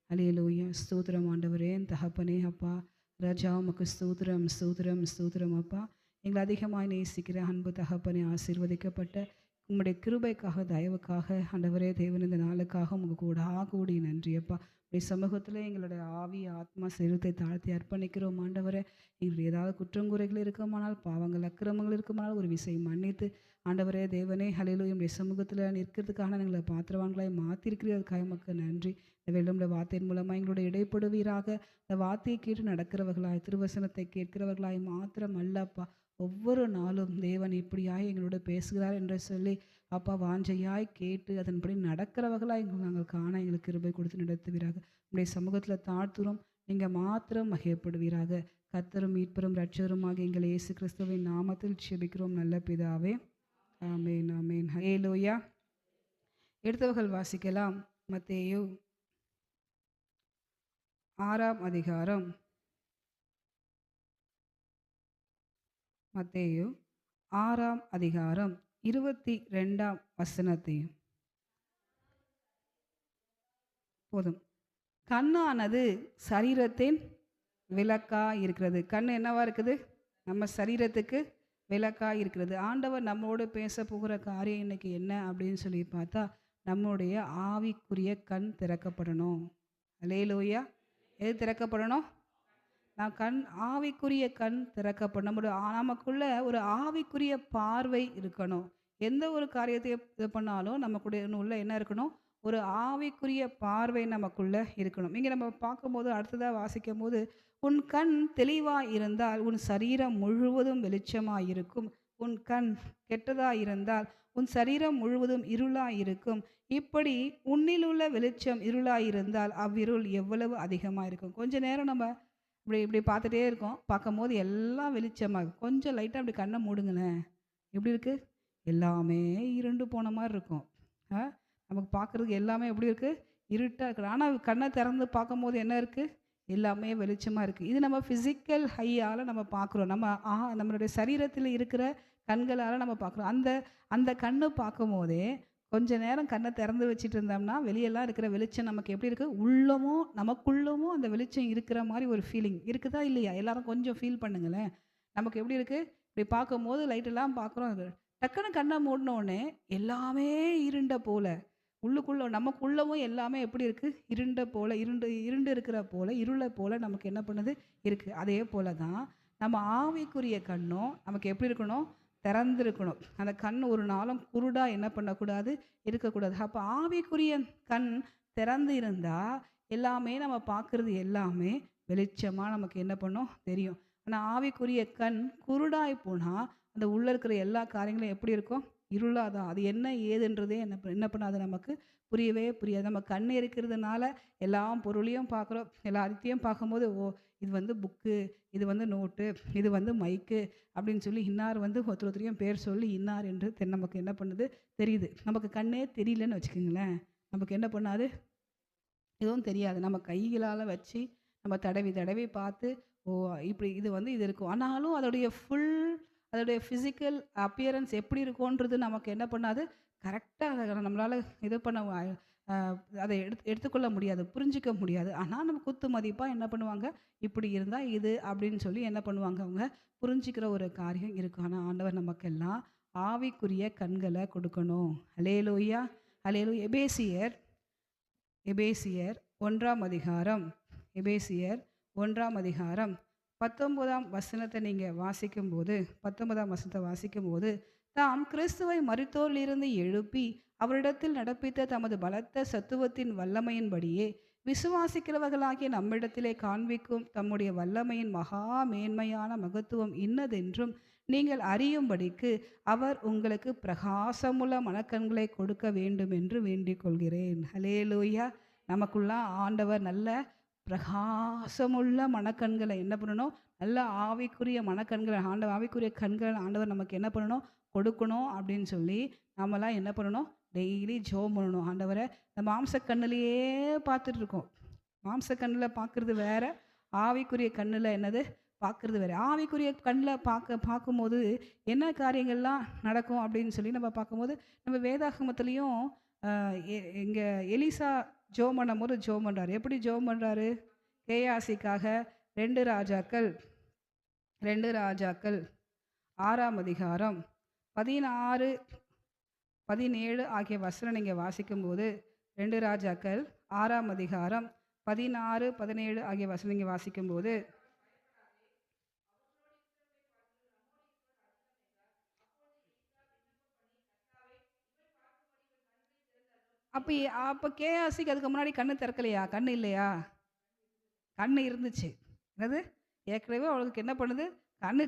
அல்லேலூயா. ஸ்தோத்திரம் ஆண்டவரே, தகப்பனே, அப்பா ராஜா, உமக்கு ஸ்தோத்திரம் ஸ்தோத்திரம் ஸ்தோத்திரம் அப்பா. எங்களை அதிகமாக நேசிக்கிற அன்பு தகப்பனே, ஆசீர்வதிக்கப்பட்ட உங்களுடைய கிருபைக்காக தயவுக்காக ஆண்டவரே தேவன் இந்த நாளுக்காக உங்களுக்கு கூடி நன்றி அப்பா. உடைய சமூகத்தில் எங்களுடைய ஆவி ஆத்மா சிறுத்தை தாழ்த்தி அர்ப்பணிக்கிறோம் ஆண்டவரே. எங்களுடைய ஏதாவது குற்றங்குறைகள் இருக்குமானால், பாவங்கள் அக்கிரமங்கள் இருக்குமானால் ஒரு விஷயம் மன்னித்து ஆண்டவரே தேவனே ஹல்லேலூயா உடைய சமூகத்தில் நிற்கிறதுக்காக எங்களை பாத்திரவான்களாய் மாற்றிருக்கிறதுக்காக மக்கள் நன்றி. இந்த வெள்ளமுடைய வார்த்தையின் மூலமாக எங்களுடைய இடைப்படுவீராக. இந்த வார்த்தையை கேட்டு நடக்கிறவர்களாய், திருவசனத்தை கேட்கிறவர்களாய் மாத்திரம் அல்லப்பா, ஒவ்வொரு நாளும் தேவன் இப்படியாய் எங்களோட பேசுகிறார் என்று சொல்லி அப்பா வாஞ்சையாய் கேட்டு அதன்படி நடக்கிறவர்களாய் நாங்கள் காண எங்களுக்கு கிருபை கொடுத்து நடத்துவீராக. உடைய சமூகத்தில் தாழ்த்துறோம், நீங்கள் மாத்திரம் மகிழப்படுவீராக. கர்த்தரும் மீட்பரும் இரட்சகருமாக எங்கள் இயேசு கிறிஸ்துவின் நாமத்தில் ஜெபிக்கிறோம் நல்ல பிதாவே, ஆமேன் ஆமேன். ஹல்லேலூயா. எடுத்தவர்கள் வாசிக்கலாம். மத்தேயு 6ஆம் அதிகாரம், மத்தேயு 6ஆம் அதிகாரம் 22ஆம் வசனத்தையும் போதும். கண்ணானது சரீரத்தின் விளக்கா இருக்கிறது. கண் என்னவா இருக்குது? நம்ம சரீரத்துக்கு விளக்கா இருக்கிறது. ஆண்டவர் நம்மோடு பேச போகிற காரியம் இன்னைக்கு என்ன அப்படின்னு சொல்லி பார்த்தா, நம்முடைய ஆவிக்குரிய கண் திறக்கப்படணும். அல்லேலூயா. எது திறக்கப்படணும்? நான் ஆவிக்குரிய கண் திறக்கப்படணும். நமக்குள்ள ஒரு ஆவிக்குரிய பார்வை இருக்கணும். எந்த ஒரு காரியத்தை இது பண்ணாலும் நமக்குடைய உள்ள என்ன இருக்கணும்? ஒரு ஆவிக்குரிய பார்வை நமக்குள்ள இருக்கணும். இங்கே நம்ம பார்க்கும்போது அடுத்ததாக வாசிக்கும் போது, உன் கண் தெளிவாக இருந்தால் உன் சரீரம் முழுவதும் வெளிச்சமாக இருக்கும், உன் கண் கெட்டதாயிருந்தால் உன் சரீரம் முழுவதும் இருளாயிருக்கும். இப்படி உன்னிலுள்ள வெளிச்சம் இருளாயிருந்தால் அவ்விருள் எவ்வளவு அதிகமாக இருக்கும். கொஞ்ச நேரம் நம்ம இப்படி இப்படி பார்த்துட்டே இருக்கோம். பார்க்கும்போது எல்லாம் வெளிச்சமாக கொஞ்சம் லைட்டாக அப்படி கண்ணை மூடுங்களேன். எப்படி இருக்கு? எல்லாமே இருண்டு போன மாதிரி இருக்கும். ஆ நமக்கு பார்க்குறதுக்கு எல்லாமே எப்படி இருக்குது? இருட்டாக இருக்குது. ஆனால் கண்ணை திறந்து பார்க்கும்போது என்ன இருக்குது? எல்லாமே வெளிச்சமாக இருக்குது. இது நம்ம ஃபிசிக்கல் ஹையால் நம்ம பார்க்குறோம். நம்மளுடைய சரீரத்தில் இருக்கிற கண்களால் நம்ம பார்க்குறோம். அந்த அந்த கண்ணு பார்க்கும்போதே கொஞ்ச நேரம் கண்ணை திறந்து வச்சுட்டு இருந்தோம்னா வெளியெல்லாம் இருக்கிற வெளிச்சம் நமக்கு எப்படி இருக்குது? உள்ளமும் நமக்குள்ளமும் அந்த வெளிச்சம் இருக்கிற மாதிரி ஒரு ஃபீலிங் இருக்குதா இல்லையா? எல்லாரும் கொஞ்சம் ஃபீல் பண்ணுங்களேன். நமக்கு எப்படி இருக்குது? இப்படி பார்க்கும்போது லைட்டெல்லாம் பார்க்குறோம். டக்குன்னு கண்ணை மூடினோடனே எல்லாமே இருண்ட போல உள்ளுக்குள்ள நமக்குள்ளவும் எல்லாமே எப்படி இருக்குது? இருண்ட போல இருண்டு இருண்டு இருக்கிற போல இருளை போல நமக்கு என்ன பண்ணுது இருக்குது. அதே போல தான் நம்ம ஆவிக்குரிய கண்ணும் நமக்கு எப்படி இருக்கணும்? திறந்திருக்கணும். அந்த கண் ஒரு நாளும் குருடாக என்ன பண்ணக்கூடாது? இருக்கக்கூடாது. அப்போ ஆவிக்குரிய கண் திறந்து இருந்தால் எல்லாமே நம்ம பார்க்குறது எல்லாமே வெளிச்சமாக நமக்கு என்ன பண்ணும்? தெரியும். ஆனால் ஆவிக்குரிய கண் குருடாய் போனால் அந்த உள்ளே இருக்கிற எல்லா காரியங்களும் எப்படி இருக்கும்? இருளாக தான். அது என்ன ஏதுன்றதே என்ன பண்ணாது? நமக்கு புரியவே புரியாது. நம்ம கண் இருக்கிறதுனால எல்லா பொருளையும் பார்க்குறோம். எல்லாத்தையும் பார்க்கும்போது இது வந்து புக்கு, இது வந்து நோட்டு, இது வந்து மைக்கு அப்படின்னு சொல்லி இன்னார் வந்து ஒருத்தரையும் பேர் சொல்லி இன்னார் என்று நமக்கு என்ன பண்ணுது? தெரியுது. நமக்கு கண்ணே தெரியலன்னு வச்சுக்கோங்களேன். நமக்கு என்ன பண்ணாது? எதுவும் தெரியாது. நம்ம கைகளால் வச்சு நம்ம தடவி தடவி பார்த்து இப்படி இது வந்து இது இருக்கும். ஆனாலும் அதோடைய ஃபிசிக்கல் அப்பியரன்ஸ் எப்படி இருக்கும்ன்றது நமக்கு என்ன பண்ணாது? கரெக்டாக நம்மளால் இது பண்ண அதை எடுத்துக்கொள்ள முடியாது, புரிஞ்சிக்க முடியாது. ஆனால் நம்ம குத்து மதிப்பாக என்ன பண்ணுவாங்க? இப்படி இருந்தால் இது அப்படின்னு சொல்லி என்ன பண்ணுவாங்க? அவங்க புரிஞ்சிக்கிற ஒரு காரியம் இருக்கும். ஆனால் ஆண்டவர் நமக்கெல்லாம் ஆவிக்குரிய கண்களை கொடுக்கணும். அல்லேலூயா, அல்லேலூயா. எபேசியர் 1ஆம் அதிகாரம், எபேசியர் 1ஆம் அதிகாரம் 19ஆம் வசனத்தை நீங்கள் வாசிக்கும்போது, 19ஆம் வசனத்தை வாசிக்கும்போது, தாம் கிறிஸ்துவை மரித்தோரிலிருந்து எழுப்பி அவரிடத்தில் நடப்பித்த தமது பலத்த சத்துவத்தின் வல்லமையின்படியே விசுவாசிக்கிறவர்களாகிய நம்மிடத்திலே காண்பிக்கும் தம்முடைய வல்லமையின் மகா மேன்மையான மகத்துவம் இன்னதென்றும் நீங்கள் அறியும்படிக்கு அவர் உங்களுக்கு பிரகாசமுள்ள மனக்கண்களை கொடுக்க வேண்டும் என்று வேண்டிக் கொள்கிறேன். ஹல்லேலூயா. நமக்குள்ள ஆண்டவர் நல்ல பிரகாசமுள்ள மனக்கண்களை என்ன பண்ணணும்? நல்ல ஆவிக்குரிய மனக்கண்களை ஆவிக்குரிய கண்களை ஆண்டவர் நமக்கு என்ன பண்ணணும்? கொடுக்கணும் அப்படின்னு சொல்லி நம்மலாம் என்ன பண்ணணும்? டெய்லி ஜெபம் பண்ணணும். ஆண்டவரை இந்த மாம்ச கண்ணிலேயே பார்த்துட்டு இருக்கோம். மாம்ச கண்ணில் பார்க்குறது வேற, ஆவிக்குரிய கண்ணில் என்னது பார்க்குறது வேறு. ஆவிக்குரிய கண்ணில் பார்க்கும்போது என்ன காரியங்கள்லாம் நடக்கும் அப்படின்னு சொல்லி நம்ம பார்க்கும்போது, நம்ம வேதாகமத்துலேயும் இங்கே எலிசா ஜெபம் பண்ணும்போது ஜெபம் பண்ணுறாரு. எப்படி ஜெபம் பண்ணுறாரு? கேயாசிக்காக 2 ராஜாக்கள் 6ஆம் அதிகாரம் 16, 17 ஆகிய வசனம் நீங்கள் வாசிக்கும்போது, 2 ராஜாக்கள் 6ஆம் அதிகாரம் 16, 17 ஆகிய வசனம் நீங்கள் வாசிக்கும்போது, அப்போ கேஆசிக்கு அதுக்கு முன்னாடி கண்ணு திறக்கலையா? கண்ணு இல்லையா? கண்ணு இருந்துச்சு. என்னது? ஏற்கனவே அவளுக்கு என்ன பண்ணுது?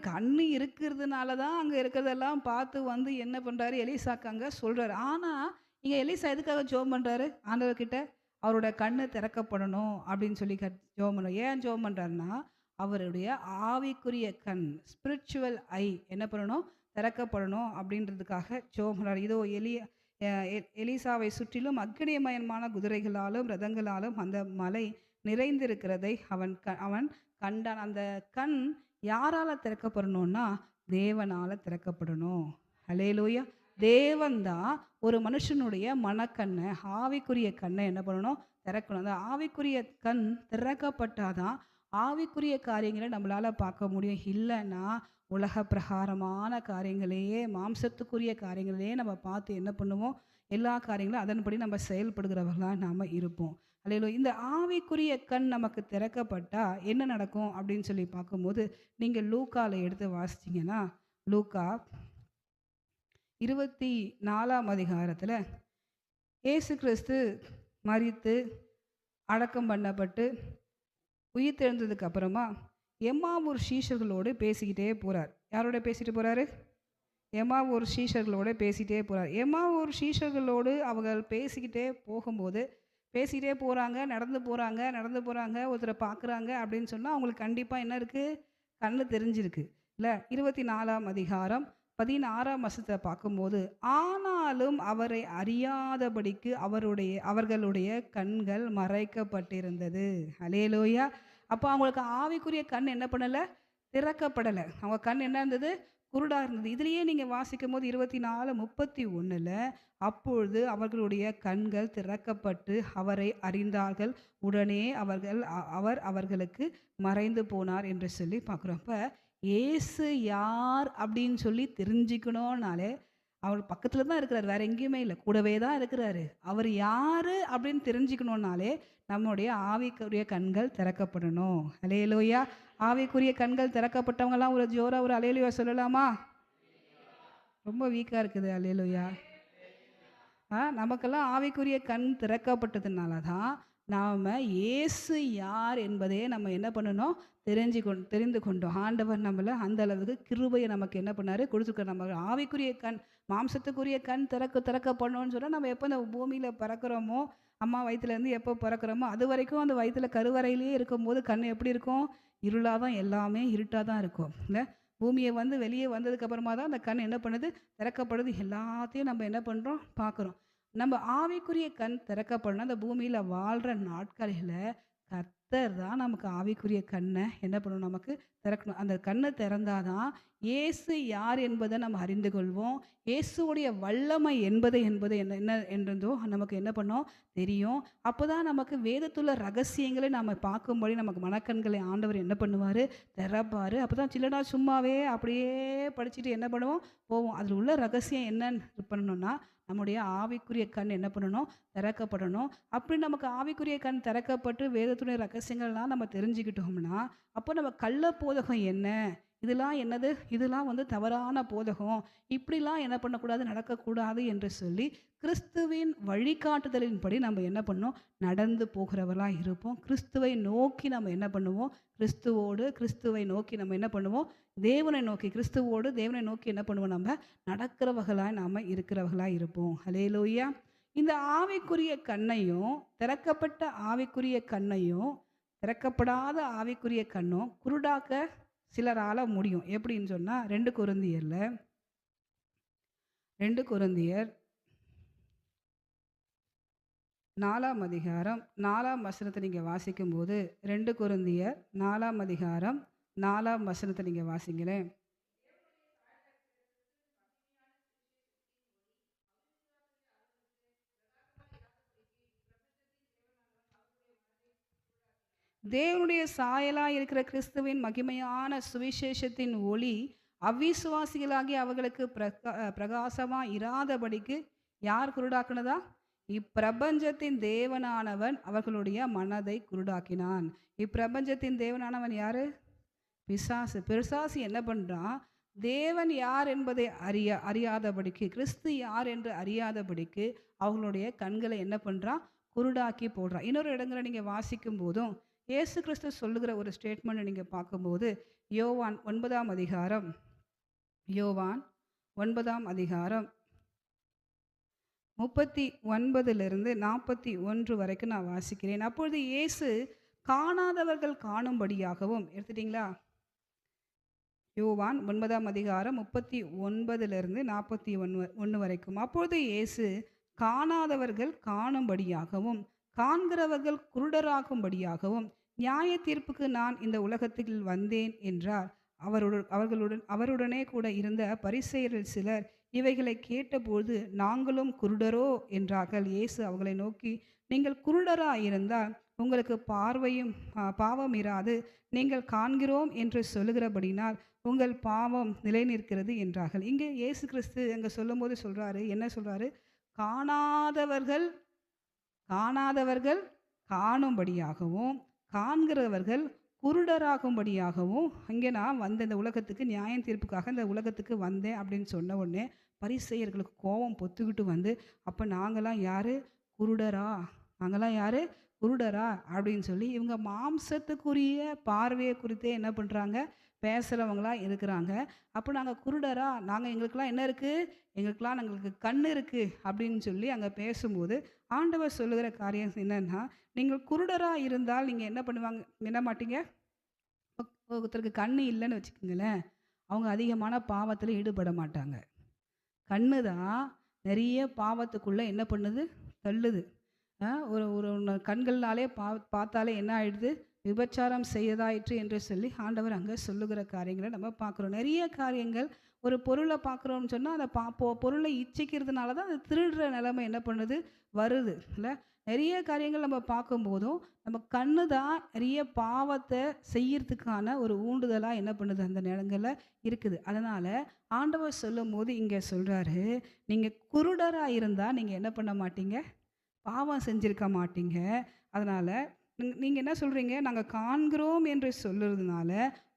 கண்ணு இருக்கிறதுனால தான் அங்கே இருக்கிறதெல்லாம் பார்த்து வந்து என்ன பண்ணுறாரு? எலிசாக்கு அங்கே சொல்கிறாரு. ஆனால் இங்கே எலிசா எதுக்காக ஜெபம் பண்ணுறாரு? ஆண்டவர்கிட்ட அவரோட கண்ணு திறக்கப்படணும் அப்படின்னு சொல்லி ஜெபம் பண்ணுறாரு. ஏன் ஜெபம் பண்ணுறாருன்னா, அவருடைய ஆவிக்குரிய கண், ஸ்பிரிச்சுவல் ஐ என்ன பண்ணணும்? திறக்கப்படணும் அப்படின்றதுக்காக ஜெபம் பண்ணுறாரு. இதோ எலிசாவை சுற்றிலும் அக்கினிமயமான குதிரைகளாலும் ரதங்களாலும் அந்த மலை நிறைந்திருக்கிறதை அவன் கண்டான். அந்த கண் யாரால திறக்கப்படணும்னா தேவனால திறக்கப்படணும். ஹல்லேலூயா. தேவன் தான் ஒரு மனுஷனுடைய மனக்கண்ணை, ஆவிக்குரிய கண்ணை என்ன பண்ணணும்? திறக்கணும். அந்த ஆவிக்குரிய கண் திறக்கப்பட்டாதான் ஆவிக்குரிய காரியங்களை நம்மளால பார்க்க முடியும். இல்லைன்னா உலக பிரகாரமான காரியங்களையே, மாம்சத்துக்குரிய காரியங்களையே நம்ம பார்த்து என்ன பண்ணுவோம்? எல்லா காரியங்களும் அதன்படி நம்ம செயல்படுகிறவர்களாக நாம் இருப்போம். அல்லேலூயா. இந்த ஆவிக்குரிய கண் நமக்கு திறக்கப்பட்டா என்ன நடக்கும் அப்படின்னு சொல்லி பார்க்கும்போது, நீங்கள் லூக்காவில் எடுத்து வாசிச்சிங்கன்னா, லூக்கா 24ஆம் அதிகாரத்தில் இயேசு கிறிஸ்து மரித்து அடக்கம் பண்ணப்பட்டு உயிர்த்தெழுந்ததுக்கு அப்புறமா எம்மாவூர் சீஷர்களோடு பேசிக்கிட்டே போகிறார். யாரோட பேசிட்டு போகிறாரு? எம்மாவூர் சீஷர்களோட பேசிகிட்டே போகிறார். எம்மாவூர் சீஷர்களோடு அவர்கள் பேசிக்கிட்டே போகும்போது பேசிக்கிட்டே போகிறாங்க, நடந்து போகிறாங்க, ஒருத்தரை பார்க்குறாங்க அப்படின்னு சொன்னால் அவங்களுக்கு கண்டிப்பாக என்ன இருக்குது, கண்ணு தெரிஞ்சிருக்கு இல்லை. 24ஆம் அதிகாரம் 16ஆம் வசனத்தை பார்க்கும்போது, ஆனாலும் அவரை அறியாதபடிக்கு அவர்களுடைய கண்கள் மறைக்கப்பட்டிருந்தது. அல்லேலூயா. அப்போ அவங்களுக்கு ஆவிக்குரிய கண் என்ன பண்ணலை, திறக்கப்படலை. அவங்க கண் என்ன இருந்தது, குருடாக இருந்தது. இதுலேயே நீங்கள் வாசிக்கும் போது 24:31 அப்பொழுது அவர்களுடைய கண்கள் திறக்கப்பட்டு அவரை அறிந்தார்கள். உடனே அவர் அவர்களுக்கு மறைந்து போனார் என்று சொல்லி பார்க்குறோம். அப்போ இயேசு யார் அப்படின்னு சொல்லி தெரிஞ்சுக்கணும்னாலே அவர் பக்கத்தில் தான் இருக்கிறார், வேற எங்கேயுமே இல்லை, கூடவே தான் இருக்கிறாரு. அவர் யார் அப்படின்னு தெரிஞ்சுக்கணுன்னாலே நம்முடைய ஆவிக்குரிய கண்கள் திறக்கப்படணும். அல்லேலூயா. ஆவிக்குரிய கண்கள் திறக்கப்பட்டவங்கலாம் ஒரு ஜோரா ஒரு அல்லேலூயா சொல்லலாமா? ரொம்ப வீக்காக இருக்குது. அல்லேலூயா. நமக்கெல்லாம் ஆவிக்குரிய கண் திறக்கப்பட்டதுனால தான் நாம் இயேசு யார் என்பதே நம்ம என்ன பண்ணணும், தெரிந்து கொண்டோம். ஆண்டவர் நம்மளை அந்த அளவுக்கு கிருபையை நமக்கு என்ன பண்ணார், கொடுத்துருக்க. நம்ம ஆவிக்குரிய கண், மாம்சத்துக்குரிய கண் திறக்கப்படணும்னு சொன்னால் நம்ம எப்போ இந்த பூமியில் பிறக்கிறோமோ, அம்மா வயிற்றுலேருந்து எப்போ பிறக்கிறோமோ அது வரைக்கும் அந்த வயிற்றில் கருவறையிலேயே இருக்கும்போது கண் எப்படி இருக்கும், இருளாக தான், எல்லாமே இருட்டாக தான் இருக்கும் இல்லை. பூமியை வெளியே வந்ததுக்கப்புறமா தான் அந்த கண் என்ன பண்ணுது, திறக்கப்படுது. எல்லாத்தையும் நம்ம என்ன பண்ணுறோம், பார்க்குறோம். நம்ம ஆவிக்குரிய கண் திறக்கப்படணும். அந்த பூமியில் வாழ்கிற நாட்களில் கர்த்தர் தான் நமக்கு ஆவிக்குரிய கண்ணை என்ன பண்ணணும், நமக்கு திறக்கணும். அந்த கண்ணை திறந்தாதான் இயேசு யார் என்பதை நம்ம அறிந்து கொள்வோம். இயேசுடைய வல்லமை என்பது என்ன என்றதோ நமக்கு என்ன பண்ணோம், தெரியும். அப்போ தான் நமக்கு வேதத்துள்ள ரகசியங்களை நம்ம பார்க்கும்படி நமக்கு மனக்கண்களை ஆண்டவர் என்ன பண்ணுவார், திறப்பார். அப்போ தான் சில்லடா சும்மாவே அப்படியே படிச்சுட்டு என்ன பண்ணுவோம், போவோம். அதில் உள்ள ரகசியம் என்னன்னு பண்ணணும்னா நம்முடைய ஆவிக்குரிய கண் என்ன பண்ணணும், திறக்கப்படணும். அப்படி நமக்கு ஆவிக்குரிய கண் திறக்கப்பட்டு வேதத்துடைய ரகசியங்கள்லாம் நம்ம தெரிஞ்சுக்கிட்டோம்னா அப்போ நம்ம கள்ள போதகம் என்ன, இதெல்லாம் என்னது, இதெல்லாம் தவறான போதகம், இப்படிலாம் என்ன பண்ணக்கூடாது, நடக்கக்கூடாது என்று சொல்லி கிறிஸ்துவின் வழிகாட்டுதலின்படி நம்ம என்ன பண்ணோம், நடந்து போகிறவர்களாக இருப்போம். கிறிஸ்துவை நோக்கி நம்ம என்ன பண்ணுவோம், கிறிஸ்துவை நோக்கி நம்ம என்ன பண்ணுவோம், தேவனை நோக்கி, கிறிஸ்துவோடு தேவனை நோக்கி என்ன பண்ணுவோம், நம்ம நடக்கிறவர்களாய் நாம் இருக்கிறவர்களாக இருப்போம். ஹல்லேலூயா. இந்த ஆவிக்குரிய கண்ணையும், திறக்கப்பட்ட ஆவிக்குரிய கண்ணையும் திறக்கப்படாத ஆவிக்குரிய கண்ணும் குருடாக்க சிலரால் முடியும். எப்படின்னு சொன்னால் 2 கொரிந்தியர் 4ஆம் அதிகாரம் 4ஆம் வசனத்தை நீங்கள் வாசிக்கும்போது, 2 கொரிந்தியர் 4ஆம் அதிகாரம் 4ஆம் வசனத்தை நீங்கள் வாசிங்களேன். தேவனுடைய சாயலாய் இருக்கிற கிறிஸ்துவின் மகிமையான சுவிசேஷத்தின் ஒளி அவிசுவாசிகளாகி அவர்களுக்கு பிரகாசமாக இராதபடிக்கு யார் குருடாக்குனதா, இப்பிரபஞ்சத்தின் தேவனானவன் அவர்களுடைய மனதை குருடாக்கினான். இப்பிரபஞ்சத்தின் தேவனானவன் யாரு, பிசாசு. பிசாசு என்ன பண்ணுறான், தேவன் யார் என்பதை அறியாதபடிக்கு, கிறிஸ்து யார் என்று அறியாதபடிக்கு அவர்களுடைய கண்களை என்ன பண்ணுறான், குருடாக்கி போடுறான். இன்னொரு இடங்களை நீங்கள் வாசிக்கும் போதும் இயேசு கிறிஸ்து சொல்லுகிற ஒரு ஸ்டேட்மெண்ட் நீங்கள் பார்க்கும்போது, யோவான் 9ஆம் அதிகாரம் 39 41 வரைக்கும் நான் வாசிக்கிறேன். அப்பொழுது இயேசு காணாதவர்கள் காணும்படியாகவும், எடுத்துட்டிங்களா, யோவான் 9ஆம் அதிகாரம் 39 41 வரைக்கும். அப்பொழுது இயேசு காணாதவர்கள் காணும்படியாகவும் காண்கிறவர்கள் குருடராகும்படியாகவும் நியாய தீர்ப்புக்கு நான் இந்த உலகத்தில் வந்தேன் என்றார். அவருடனே கூட இருந்த பரிசேயரில் சிலர் இவைகளை கேட்டபோது, நாங்களும் குருடரோ என்றார்கள். இயேசு அவர்களை நோக்கி, நீங்கள் குருடராயிருந்தால் உங்களுக்கு பாவம் இராது, நீங்கள் காண்கிறோம் என்று சொல்லுகிறபடினால் உங்கள் பாவம் நிலை நிற்கிறது என்றார்கள். இங்கே இயேசு கிறிஸ்து அங்கே சொல்லும்போது சொல்கிறாரு, என்ன சொல்கிறாரு, காணாதவர்கள் காணும்படியாகவும் காண்கிறவர்கள் குருடராகும்படியாகவும் அங்கே நான் வந்த இந்த உலகத்துக்கு நியாயம் தீர்ப்புக்காக இந்த உலகத்துக்கு வந்தேன் அப்படின்னு சொன்ன உடனே பரிசேயர்களுக்கு கோபம் பொத்துக்கிட்டு வந்து, அப்போ நாங்களாம் யார், குருடரா, நாங்களாம் யார், குருடரா அப்படின்னு சொல்லி இவங்க மாம்சத்துக்குரிய பார்வையை குறித்தே என்ன பண்ணுறாங்க, பேசுகிறவங்களா இருக்கிறாங்க. அப்போ நாங்கள் குருடரா, நாங்கள் எங்களுக்கெல்லாம் என்ன இருக்குது, எங்களுக்கு கண் இருக்குது அப்படின்னு சொல்லி அங்கே பேசும்போது ஆண்டவர் சொல்லுகிற காரியம் என்னன்னா, நீங்கள் குருடரா இருந்தால் நீங்கள் என்ன பண்ணுவாங்க, என்ன மாட்டீங்க, ஒருத்தருக்கு கண்ணு இல்லைன்னு வச்சுக்கோங்களேன், அவங்க அதிகமான பாவத்தில் ஈடுபட மாட்டாங்க. கண்ணு தான் நிறைய பாவத்துக்குள்ளே என்ன பண்ணுது, தள்ளுது. ஒரு ஒரு கண்கள்னாலே பார்த்தாலே என்ன ஆயிடுது, விபச்சாரம் செய்யதாயிற்று என்று சொல்லி ஆண்டவர் அங்கே சொல்லுகிற காரியங்களை நம்ம பார்க்குறோம். நிறைய காரியங்கள், ஒரு பொருளை பார்க்குறோம்னு சொன்னால் அதை பொருளை இச்சிக்கிறதுனால தான் அது திருடுற நிலைமை என்ன பண்ணுது, வருது இல்லை. நிறைய காரியங்கள் நம்ம பார்க்கும்போதும் நம்ம கண்ணு தான் நிறைய பாவத்தை செய்யறதுக்கான ஒரு ஊண்டுதலாக என்ன பண்ணுது, அந்த நேரங்களில் இருக்குது. அதனால் ஆண்டவர் சொல்லும் போது இங்கே சொல்கிறாரு, நீங்கள் குருடராக இருந்தால் நீங்கள் என்ன பண்ண மாட்டீங்க, பாவம் செஞ்சிருக்க மாட்டீங்க. அதனால் நீங்கள் என்ன சொல்கிறீங்க, நாங்கள் காண்கிறோம் என்று சொல்லுறதுனால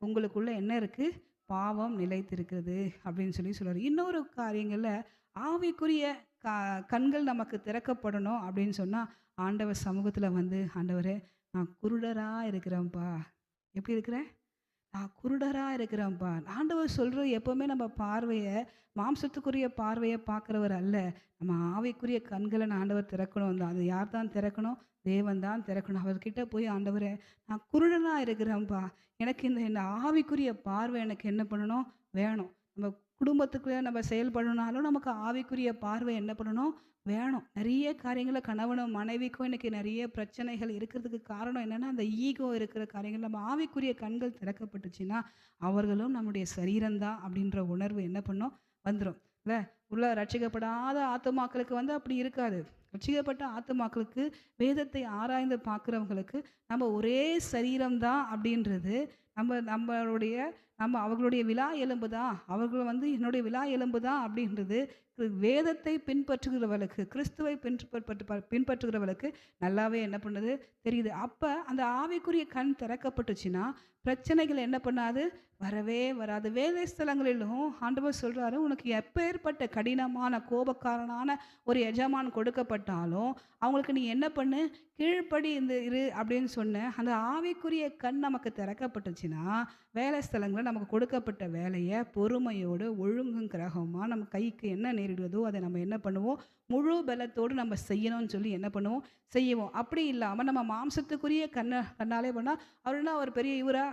உங்களுக்குள்ள என்ன இருக்குது, பாவம் நிலைத்திருக்கிறது அப்படின்னு சொல்லி சொல்கிறார். இன்னொரு காரியங்களில் ஆவிக்குரிய கண்கள் நமக்கு திறக்கப்படணும் அப்படின்னு சொன்னால் ஆண்டவர் சமூகத்தில் வந்து, ஆண்டவரே நான் குருடராக இருக்கிறேன்ப்பா. எப்படி இருக்கிறேன், நான் குருடராக இருக்கிறேன்ப்பா. ஆண்டவர் சொல்கிறது எப்போவுமே நம்ம பார்வையை, மாம்சத்துக்குரிய பார்வையை பார்க்குறவர் அல்ல, நம்ம ஆவிக்குரிய கண்களை ஆண்டவர் திறக்கணும் தான். அது யார் தான் திறக்கணும், தேவன் தான் திறக்கணும். அவர்கிட்ட போய், ஆண்டவரே நான் குருடனாக இருக்கிறேன்ப்பா, எனக்கு இந்த ஆவிக்குரிய பார்வை எனக்கு என்ன பண்ணணும், வேணும். நம்ம குடும்பத்துக்குள்ளே நம்ம செயல்படணுனாலும் நமக்கு ஆவிக்குரிய பார்வை என்ன பண்ணணும், வேணும். நிறைய காரியங்களை கணவனும் மனைவிக்கும் இன்றைக்கி நிறைய பிரச்சனைகள் இருக்கிறதுக்கு காரணம் என்னென்னா, அந்த ஈகோ இருக்கிற காரியங்கள். நம்ம ஆவிக்குரிய கண்கள் திறக்கப்பட்டுச்சுன்னா அவர்களும் நம்முடைய சரீரம்தான் அப்படின்ற உணர்வு என்ன பண்ணும், வந்துடும் இல்லை. உள்ள ரட்சிக்கப்படாத ஆத்துமாக்களுக்கு வந்து அப்படி இருக்காது. ரட்சிக்கப்பட்ட ஆத்துமாக்களுக்கு, வேதத்தை ஆராய்ந்து பார்க்குறவங்களுக்கு நம்ம ஒரே சரீரம்தான் அப்படின்றது, நம்ம அவர்களுடைய விலா எலும்பு தான், அவர்கள் வந்து என்னுடைய விலா எலும்பு தான் அப்படின்றது வேதத்தை பின்பற்றுகிறவர்களுக்கு, கிறிஸ்துவை பின்பற்றுகிறவர்களுக்கு நல்லாவே என்ன பண்ணுது, தெரியுது. அப்போ அந்த ஆவிக்குரிய கண் திறக்கப்பட்டுச்சுன்னா பிரச்சனைகள் என்ன பண்ணாது, வரவே வராது. வேலை ஸ்தலங்களிலும் ஆண்டவர் சொல்கிறாரு, உனக்கு எப்பேற்பட்ட கடினமான கோபக்காரனான ஒரு எஜமான் கொடுக்கப்பட்டாலும் அவங்களுக்கு நீ என்ன பண்ணு, கீழ்ப்படி இரு அப்படின்னு சொன்ன அந்த ஆவிக்குரிய கண் நமக்கு திறக்கப்பட்டுச்சுன்னா வேலை ஸ்தலங்களில் நமக்கு கொடுக்கப்பட்ட வேலையை பொறுமையோடு ஒழுங்கும் கிரகமாக நம்ம கைக்கு என்ன நேரிடுவதோ அதை நம்ம என்ன பண்ணுவோம், முழு பலத்தோடு நம்ம செய்யணும்னு சொல்லி என்ன பண்ணுவோம், செய்வோம். அப்படி இல்லாமல் நம்ம மாம்சத்துக்குரிய கண்ணாலே பண்ணால் அவர்னா அவர் பெரிய இவரா,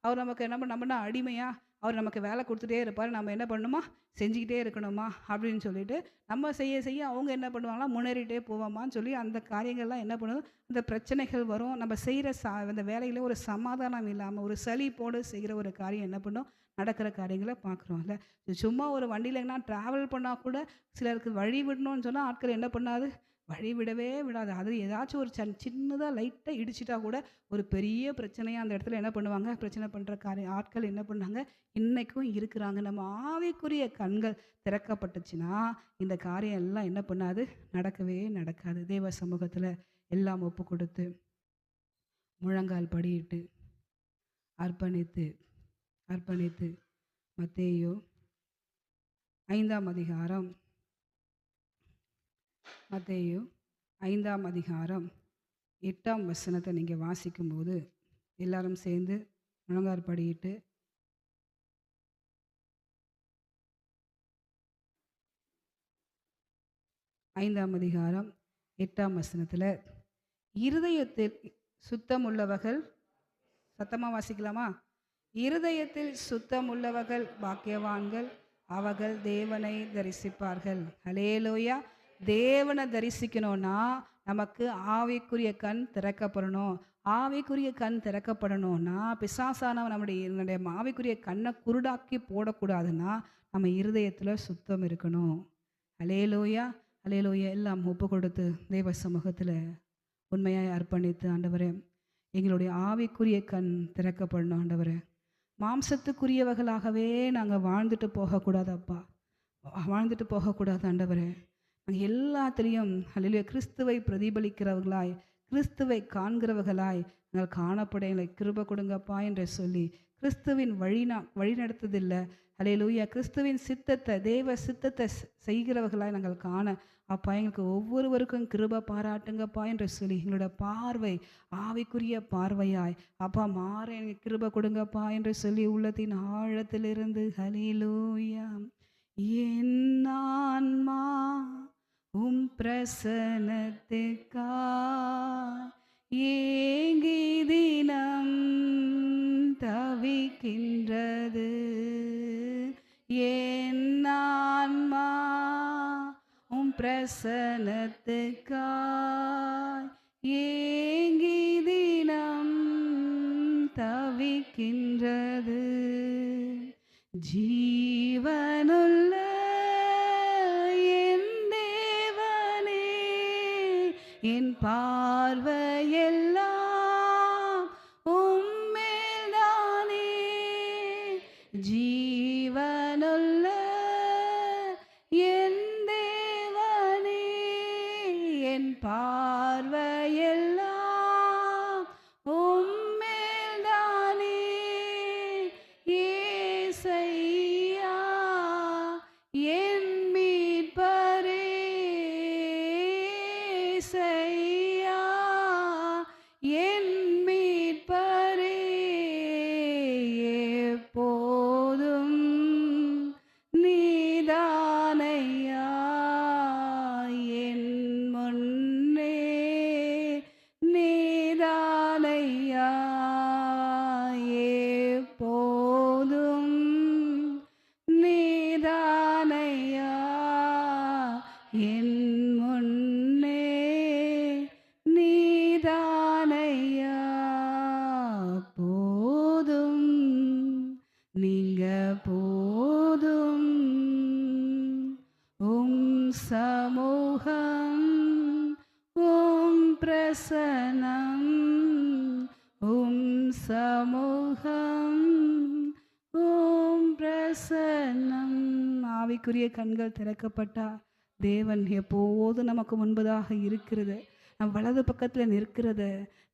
அவர் நமக்கு என்ன நம்மனா அடிமையா, அவர் நமக்கு வேலை கொடுத்துட்டே இருப்பார், நம்ம என்ன பண்ணணுமா, செஞ்சுக்கிட்டே இருக்கணுமா அப்படின்னு சொல்லிட்டு நம்ம செய்ய செய்ய அவங்க என்ன பண்ணுவாங்களா, முன்னேறிட்டே போவோமான்னு சொல்லி அந்த காரியங்கள்லாம் என்ன பண்ணுது, அந்த பிரச்சனைகள் வரும். நம்ம செய்கிற அந்த வேலையில் ஒரு சமாதானம் இல்லாமல் ஒரு சலிப்போடு செய்கிற ஒரு காரியம் என்ன பண்ணும், நடக்கிற காரியங்களை பார்க்குறோம்ல. சும்மா ஒரு வண்டியிலன்னா ட்ராவல் பண்ணால் கூட சிலருக்கு வழி விடணும்னு சொன்னால் ஆட்கள் என்ன பண்ணாது, வழி விடவே விடாது. அது ஏதாச்சும் ஒரு சின்னதாக லைட்டாக இடிச்சிட்டா கூட ஒரு பெரிய பிரச்சனையாக அந்த இடத்துல என்ன பண்ணுவாங்க, பிரச்சனை பண்ணுற ஆட்கள் என்ன பண்ணாங்க, இன்றைக்கும் இருக்கிறாங்க. நம்ம ஆவிக்குரிய கண்கள் திறக்கப்பட்டுச்சுன்னா இந்த காரியம் எல்லாம் என்ன பண்ணாது, நடக்கவே நடக்காது. தேவ சமூகத்தில் எல்லாம் ஒப்பு கொடுத்து முழங்கால் படியிட்டு அர்ப்பணித்து அர்ப்பணித்து மத்தேயு 5ஆம் அதிகாரம், மத்தேயு 5ஆம் அதிகாரம் 8ஆம் வசனத்தை நீங்கள் வாசிக்கும்போது எல்லாரும் சேர்ந்து முழங்கால் படியிட்டு ஐந்தாம் அதிகாரம் 8ஆம் வசனத்தில், இருதயத்தில் சுத்தம் உள்ளவர்கள், சத்தமாக வாசிக்கலாமா, இருதயத்தில் சுத்தம் உள்ளவர்கள் பாக்கியவான்கள், அவர்கள் தேவனை தரிசிப்பார்கள். ஹல்லேலூயா. தேவனை தரிசிக்கணும்னா நமக்கு ஆவிக்குரிய கண் திறக்கப்படணும். ஆவிக்குரிய கண் திறக்கப்படணும்னா பிசாசானவன் நம்முடைய ஆவிக்குரிய கண்ணை குருடாக்கி போடக்கூடாதுன்னா நம்ம இருதயத்தில் சுத்தம் இருக்கணும். ஹல்லேலூயா, ஹல்லேலூயா. எல்லாம் ஒப்பு கொடுத்து தேவ சமூகத்தில் உண்மையாய் அர்ப்பணித்து, ஆண்டவரே எங்களுடைய ஆவிக்குரிய கண் திறக்கப்படணும். ஆண்டவரே மாம்சத்துக்குரியவர்களாகவே நாங்கள் வாழ்ந்துட்டு போகக்கூடாது அப்பா, வாழ்ந்துட்டு போகக்கூடாது. ஆண்டவரே நாங்கள் எல்லாத்திலையும் ஹல்லேலூயா கிறிஸ்துவை பிரதிபலிக்கிறவர்களாய், கிறிஸ்துவை காண்கிறவர்களாய் நாங்கள் காணப்பட எங்களை கிருபை கொடுங்கப்பா என்று சொல்லி கிறிஸ்துவின் வழிநடத்துதில்லை. அல்லேலூயா. கிறிஸ்துவின் சித்தத்தை, தேவ சித்தத்தை செய்கிறவர்களாய் நாங்கள் காண அப்பா எங்களுக்கு ஒவ்வொருவருக்கும் கிருபை பாராட்டுங்கப்பா என்று சொல்லி எங்களோட பார்வை ஆவிக்குரிய பார்வையாய் அப்பா மாற எனக்கு கிருபை கொடுங்கப்பா என்று சொல்லி உள்ளத்தின் ஆழத்திலிருந்து ஹல்லேலூயா. என் ஆன்மா உம் பிரசன்னத்துக்காய் ஏங்கி தினம் தவிக்கின்றது. என் ஆன்மா உம் பிரசன்னத்துக்காய் ஏங்கி தினம் தவிக்கின்றது. ஜீவனுள்ள என் தேவனே, என் பார்வையெல்லாம் உம்மேல்தானே. ஜீவனுள்ள என் தேவனே, என் பார்வையெல்லாம் உம்மேல்தானே. ஏசையா என் மீட்பரே, ஏசையா என் மீட்பரே, எப்போதும் நீதானையா என் முன்னே, நீதானையா எப்போதும் நீதானையா என் முன்னே, நீதானையா போதும், நீங்க போதும். உம் சமூகம் உம் பிரசனம், உம் சமூகம் உம் பிரசன்னம். ஆவிக்குரிய கண்கள் திறக்கப்பட்டா தேவன் எப்போதும் நமக்கு முன்பதாக இருக்கிறது, நம் வலது பக்கத்தில் நிற்கிறத,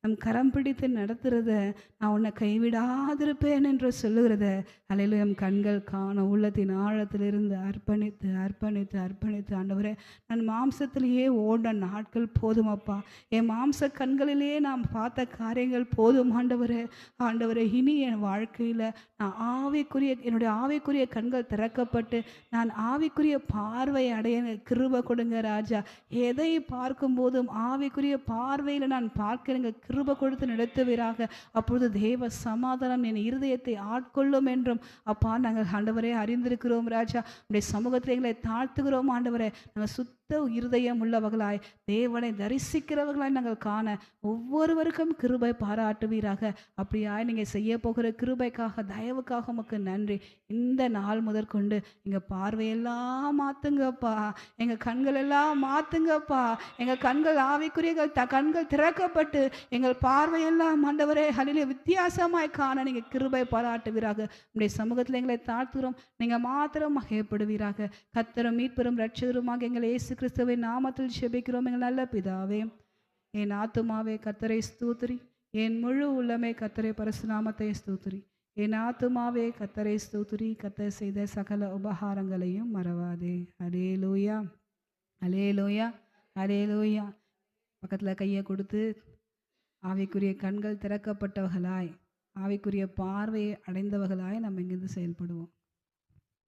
நம் கரம் பிடித்து நடத்துறத, நான் உன்னை கைவிடாதிருப்பேன் என்று சொல்லுகிறத அல்லேலூயா எம் கண்கள் காண உள்ளத்தின் ஆழத்திலிருந்து அர்ப்பணித்து அர்ப்பணித்து அர்ப்பணித்து ஆண்டவரே, நான் மாம்சத்திலேயே ஓட நாட்கள் போதும் அப்பா, என் மாம்ச கண்களிலேயே நான் பார்த்த காரியங்கள் போதும் ஆண்டவரே. ஆண்டவரே இனி என் வாழ்க்கையில் நான் என்னுடைய ஆவிக்குரிய கண்கள் திறக்கப்பட்டு நான் ஆவிக்குரிய பார்வை அடைய கிருபை கொடுங்க ராஜா. எதை பார்க்கும்போதும் ஆவிக்குரிய பார்வையில் நான் பார்க்கிறேங்க, கிருபை கொடுத்து நடத்துவீராக. அப்பொழுது தேவ சமாதானம் என் இருதயத்தை ஆட்கொள்ளும் என்றும் அப்பா நாங்கள் ஆண்டவரே அறிந்திருக்கிறோம் ராஜா. உடைய சமூகத்தில் எங்களை தாழ்த்துகிறோம் ஆண்டவரே. நாங்கள் சுத்த இருதயம் உள்ளவர்களாய் தேவனை தரிசிக்கிறவர்களாய் நாங்கள் காண ஒவ்வொருவருக்கும் கிருபை பாராட்டுவீராக. அப்படியாய் நீங்கள் செய்ய போகிற கிருபைக்காக தயவுக்காக உமக்கு நன்றி. இந்த நாள் முதற்கொண்டு எங்கள் பார்வையெல்லாம் மாற்றுங்கப்பா, எங்கள் கண்கள் எல்லாம் மாற்றுங்கப்பா. எங்கள் கண்கள் ஆவிக்குரிய கண்கள் திறக்கப்பட்டு எங்கள் பார்வையெல்லாம் ஆண்டவரே ஹல்லேலூயா வித்தியாசமாய் காண நீங்கள் கிருபை பாராட்டுவீராக. உடைய சமூகத்தில் எங்களை தாழ்த்துகிறோம், நீங்கள் மாத்திரம் மகிமைப்படுவீராக. கர்த்தரும் மீட்பரும் இரட்சகருமாக எங்கள் இயேசு கிறிஸ்துவின் நாமத்தில் ஜெபிக்கிறோம் எங்கள் நல்ல பிதாவே. என் ஆத்துமாவே கர்த்தரை ஸ்தோத்திரி, என் முழு உள்ளமே கர்த்தரை பரிசுநாமத்தை ஸ்தோத்திரி. என் ஆத்துமாவே கர்த்தரை ஸ்தோத்திரி, கர்த்தர் செய்த சகல உபகாரங்களையும் மறவாதே. அல்லேலூயா அல்லேலூயா அல்லேலூயா. பக்கத்தில் கையை கொடுத்து ஆவிக்குரிய கண்கள் திறக்கப்பட்டவர்களாய் ஆவிக்குரிய பார்வையை அடைந்தவர்களாய் நம்ம இங்கிருந்து செயல்படுவோம்.